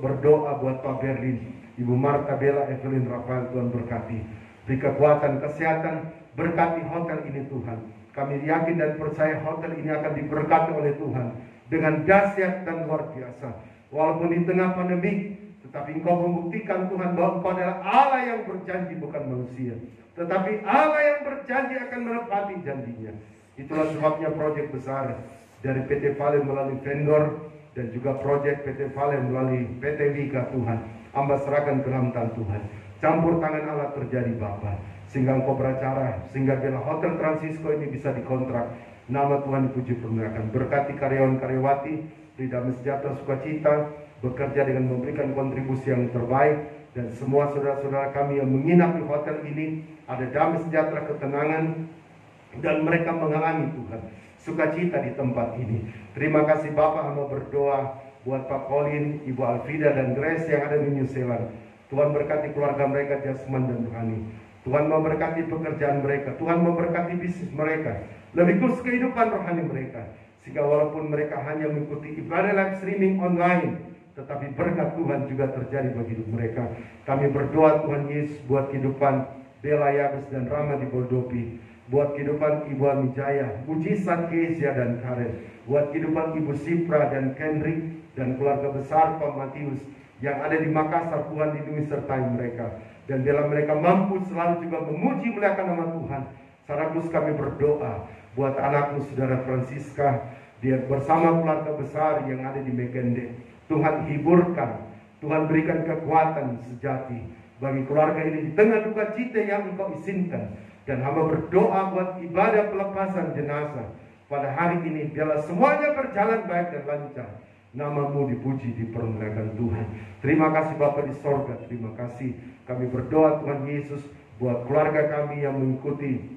berdoa buat Pak Berlin, Ibu Marta, Bella, Evelyn, Rafael, Tuhan berkati. Beri kekuatan, kesehatan, berkati hotel ini Tuhan. Kami yakin dan percaya hotel ini akan diberkati oleh Tuhan dengan dahsyat dan luar biasa. Walaupun di tengah pandemi, tetapi Engkau membuktikan Tuhan bahwa Engkau adalah Allah yang berjanji, bukan manusia. Tetapi Allah yang berjanji akan menepati janjinya. Itulah sebabnya proyek besar dari PT Vale melalui vendor dan juga proyek PT Vale melalui PT Wika Tuhan. Hamba serahkan ke dalam tangan Tuhan. Campur tangan Allah terjadi Bapa, sehingga Engkau beracara, sehingga bila Hotel Francisco ini bisa dikontrak. Nama Tuhan dipuji permuliakan. Berkati karyawan-karyawati di damai sejahtera sukacita, bekerja dengan memberikan kontribusi yang terbaik, dan semua saudara-saudara kami yang menginap di hotel ini ada damai sejahtera, ketenangan, dan mereka mengalami Tuhan sukacita di tempat ini. Terima kasih Bapak, hamba berdoa buat Pak Colin, Ibu Alvida, dan Grace yang ada di New Zealand. Tuhan berkati keluarga mereka jasmani dan rohani. Tuhan memberkati pekerjaan mereka, Tuhan memberkati bisnis mereka, lebih khusus kehidupan rohani mereka, sehingga walaupun mereka hanya mengikuti ibadah live streaming online, tetapi berkat Tuhan juga terjadi bagi hidup mereka. Kami berdoa Tuhan Yesus buat kehidupan Bella, Yabes, dan Rama di Boldopi, buat kehidupan Ibu Amijaya, Mujizat, Kezia, dan Karen, buat kehidupan Ibu Sipra dan Kendrick, dan keluarga besar Pak Matius yang ada di Makassar. Tuhan lindungi sertai mereka, dan bila mereka mampu selalu juga memuji muliakan nama Tuhan. Sarakus kami berdoa buat anakmu Saudara Francisca, dia bersama keluarga besar yang ada di Mekende. Tuhan hiburkan, Tuhan berikan kekuatan sejati bagi keluarga ini di tengah duka cita yang Engkau izinkan. Dan hamba berdoa buat ibadah pelepasan jenazah pada hari ini, biarlah semuanya berjalan baik dan lancar. Nama-Mu dipuji, dipermuliakan Tuhan. Terima kasih Bapa di sorga, terima kasih. Kami berdoa Tuhan Yesus buat keluarga kami yang mengikuti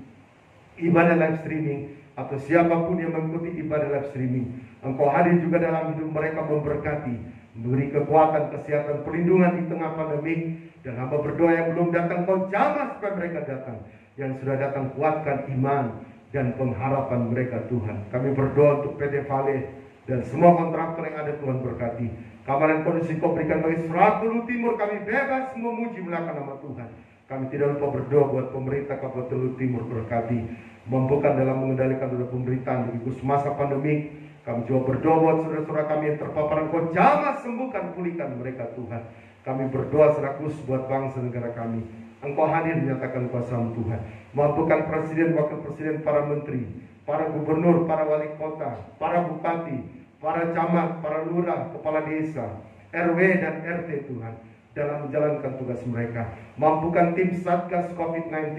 ibadah live streaming, atau siapapun yang mengikuti ibadah live streaming. Engkau hadir juga dalam hidup mereka, memberkati, memberi kekuatan, kesehatan, perlindungan di tengah pandemi. Dan hamba berdoa yang belum datang, Kau jamah supaya mereka datang. Yang sudah datang, kuatkan iman dan pengharapan mereka Tuhan. Kami berdoa untuk PT Vale dan semua kontraktor yang ada, Tuhan berkati. Keamanan kondisi Kau berikan bagi Selat Teluk Timur, kami bebas memuji muliakan nama Tuhan. Kami tidak lupa berdoa buat pemerintah Kabupaten Teluk Timur, berkati, mampukan dalam mengendalikan roda pemerintahan di masa pandemi. Kami juga berdoa buat saudara-saudara kami yang terpapar, Kau jamah sembuhkan, pulihkan mereka Tuhan. Kami berdoa serakus buat bangsa negara kami. Engkau hadir menyatakan kuasa Tuhan. Mampukan presiden, wakil presiden, para menteri, para gubernur, para wali kota, para bupati, para camat, para lurah, kepala desa, RW dan RT Tuhan, dalam menjalankan tugas mereka. Mampukan tim Satgas COVID-19,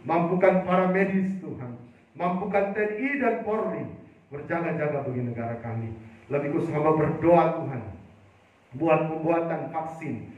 mampukan para medis Tuhan, mampukan TNI dan Polri berjaga-jaga bagi negara kami. Lebih khusus hamba berdoa Tuhan buat pembuatan vaksin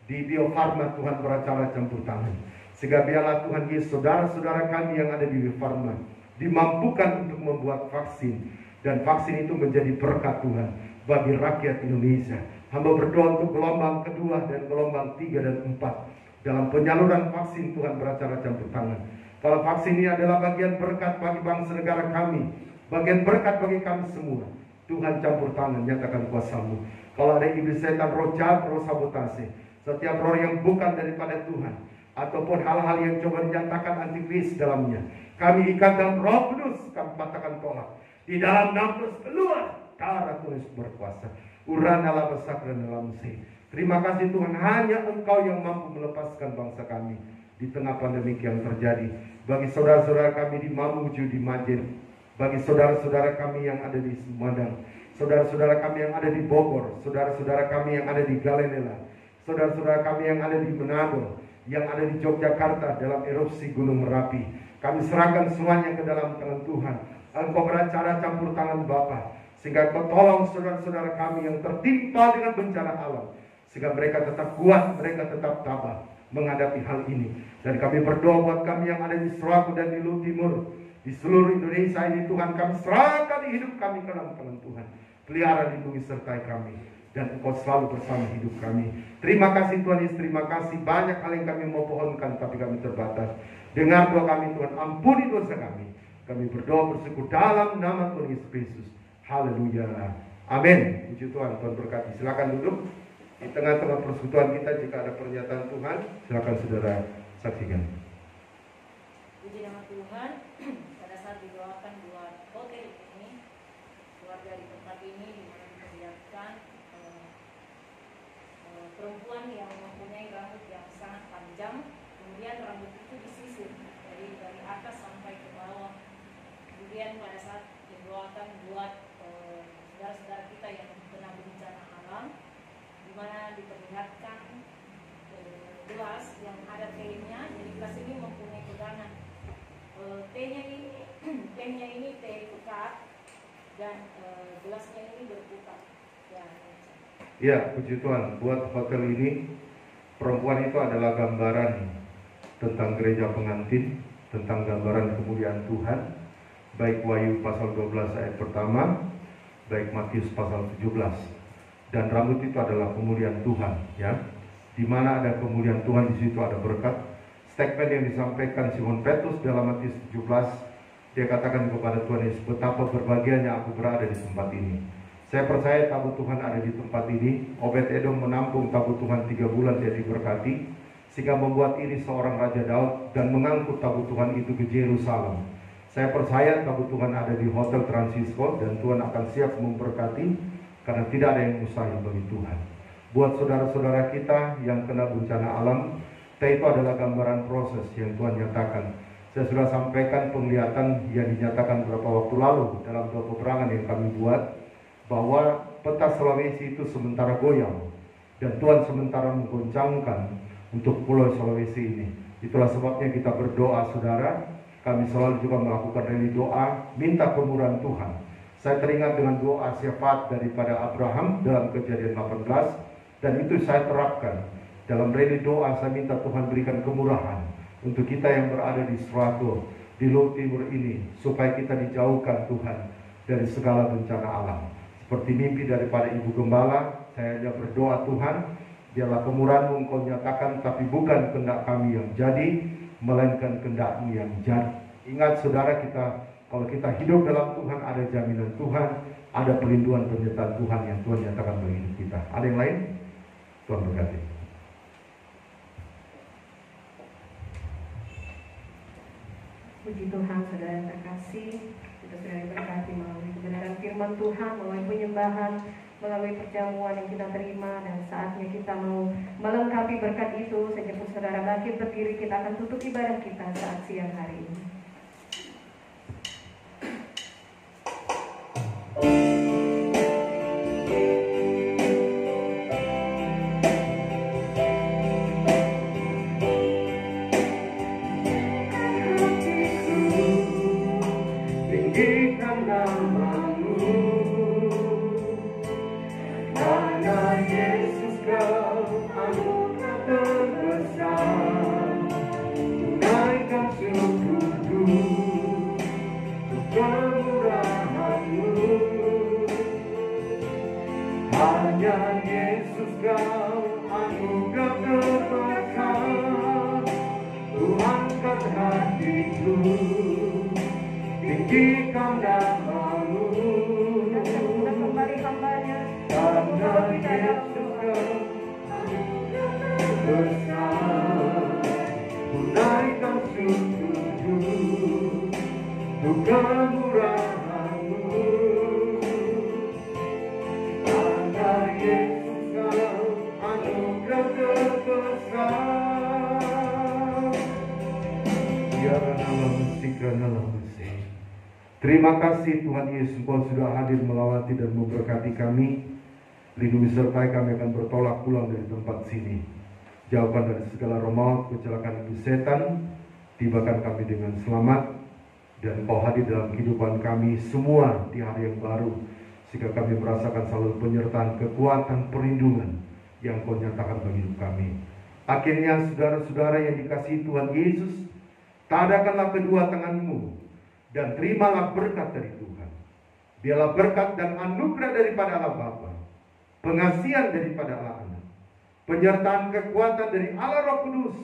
di Bio Farma, Tuhan beracara campur tangan. Sehingga biarlah Tuhan Yesus, saudara-saudara kami yang ada di Bio Farma dimampukan untuk membuat vaksin, dan vaksin itu menjadi berkat Tuhan bagi rakyat Indonesia. Hamba berdoa untuk gelombang kedua dan gelombang 3 dan 4 dalam penyaluran vaksin. Tuhan beracara campur tangan. Kalau vaksin ini adalah bagian berkat bagi bangsa negara kami, bagian berkat bagi kami semua, Tuhan campur tangan, nyatakan kuasa-Mu. Kalau ada iblis setan, roh jahat, roh sabotase, setiap roh yang bukan daripada Tuhan, ataupun hal-hal yang coba dinyatakan antikris dalamnya, kami ikat dalam Roh Kudus, kami katakan tolak. Di dalam nama Yesus keluar, darah Tuhan berkuasa. Urana la besakra dalam se. Terima kasih Tuhan, hanya Engkau yang mampu melepaskan bangsa kami di tengah pandemi yang terjadi. Bagi saudara-saudara kami di Mamuju, di Majid, bagi saudara-saudara kami yang ada di Sumedang, saudara-saudara kami yang ada di Bogor, saudara-saudara kami yang ada di Galenela, saudara-saudara kami yang ada di Manado, yang ada di Yogyakarta dalam erupsi Gunung Merapi, kami serahkan semuanya ke dalam tangan Tuhan. Engkau beracara campur tangan Bapa, sehingga Engkau tolong saudara-saudara kami yang tertimpa dengan bencana alam, sehingga mereka tetap kuat, mereka tetap tabah menghadapi hal ini. Dan kami berdoa buat kami yang ada di Suraku dan di Luwu Timur, di seluruh Indonesia ini, Tuhan, kami serahkan hidup kami ke dalam tangan Tuhan. Pelihara, lindungi, sertai kami, dan Engkau selalu bersama hidup kami. Terima kasih Tuhan Yesus, terima kasih. Banyak hal yang kami mau pohonkan, tapi kami terbatas. Dengar doa kami Tuhan, ampuni dosa kami. Kami berdoa bersyukur dalam nama Tuhan Yesus Kristus. Haleluya. Amin. Puji Tuhan, Tuhan berkati. Silakan duduk. Di tengah-tengah persekutuan kita, jika ada pernyataan Tuhan, silakan saudara saksikan. Puji nama Tuhan. Pada saat didoakan buat hotel ini, keluarga di tempat ini, di mana diperlihatkan perempuan yang mempunyai rambut yang sangat panjang, kemudian rambut itu disisir dari atas sampai ke bawah. Kemudian pada saat didoakan buat saudara-saudara kita yang kena bencana alam, di mana diperlihatkan gelas yang ada tehnya. Jadi gelas ini mempunyai pegangan. Tehnya ini teh pekat, dan gelasnya ini berputar. Ya, puji Tuhan. Buat hotel ini, perempuan itu adalah gambaran tentang gereja pengantin, tentang gambaran kemuliaan Tuhan. Baik Wahyu pasal 12 ayat pertama, baik Matius pasal 17. Dan rambut itu adalah kemuliaan Tuhan, ya. Di mana ada kemuliaan Tuhan, di situ ada berkat. Statement yang disampaikan Simon Petrus dalam Matius 17, dia katakan kepada Tuhan Yesus, betapa berbahagianya aku berada di tempat ini. Saya percaya tabut Tuhan ada di tempat ini. Obed-Edom menampung tabut Tuhan 3 bulan, dia diberkati, sehingga membuat ini seorang Raja Daud dan mengangkut tabut Tuhan itu ke Yerusalem. Saya percaya tabut Tuhan ada di Hotel Francisco, dan Tuhan akan siap memberkati, karena tidak ada yang mustahil bagi Tuhan. Buat saudara-saudara kita yang kena bencana alam, itu adalah gambaran proses yang Tuhan nyatakan. Saya sudah sampaikan penglihatan yang dinyatakan beberapa waktu lalu dalam 2 peperangan yang kami buat, bahwa peta Sulawesi itu sementara goyang, dan Tuhan sementara menggoncangkan untuk pulau Sulawesi ini. Itulah sebabnya kita berdoa, saudara. Kami selalu juga melakukan reli doa, minta kemurahan Tuhan. Saya teringat dengan doa syafaat daripada Abraham dalam Kejadian 18, dan itu saya terapkan dalam reli doa. Saya minta Tuhan berikan kemurahan untuk kita yang berada di Surato, di Luwu Timur ini, supaya kita dijauhkan Tuhan dari segala bencana alam. Seperti mimpi daripada Ibu Gembala, saya hanya berdoa, Tuhan, biarlah kemurahan-Mu Engkau nyatakan, tapi bukan kehendak kami yang jadi, melainkan kehendak-Mu yang jadi. Ingat saudara, kita kalau kita hidup dalam Tuhan, ada jaminan Tuhan, ada perlindungan penyertaan Tuhan yang Tuhan nyatakan bagi hidup kita. Ada yang lain? Tuhan berkati. Puji Tuhan, saudara yang terkasih, kita sudah diberkati melalui kebenaran firman Tuhan, melalui penyembahan, melalui perjamuan yang kita terima, dan saatnya kita mau melengkapi berkat itu. Saya jemput saudara bangkit berdiri, kita akan tutup ibadah kita saat siang hari ini. hatiku, tinggikan namamu, kembali hambanya, karena Yesus besar, ku naikkan syukurku untuk kemurahan-Mu. Karena Yesus kau anugerah terbesar. Biarlah nama Mesih, karena nama Mesih. Terima kasih Tuhan Yesus, Kau sudah hadir melawati dan memberkati kami. Lindungi sertai kami akan bertolak pulang dari tempat sini. Jauhkan dari segala roh maut, kecelakaan iblis setan. Tibakan kami dengan selamat. Dan Kau hadir dalam kehidupan kami semua di hari yang baru. Sehingga kami merasakan selalu penyertaan, kekuatan, perlindungan yang Kau nyatakan bagi hidup kami. Akhirnya saudara-saudara yang dikasihi Tuhan Yesus, tadakanlah kedua tanganmu dan terimalah berkat dari Tuhan. Biarlah berkat dan anugerah daripada Allah Bapa, pengasihan daripada Allah Anak, penyertaan kekuatan dari Allah Roh Kudus,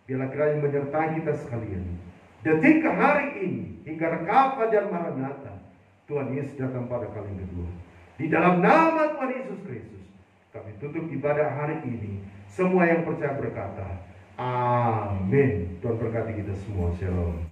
biarlah kiranya menyertai kita sekalian. Detik ke hari ini hingga rekah fajar Maranatha, Tuhan Yesus datang pada kali yang kedua. Di dalam nama Tuhan Yesus Kristus, kami tutup ibadah hari ini. Semua yang percaya berkata, amin. Tuhan berkati kita semua. Shalom.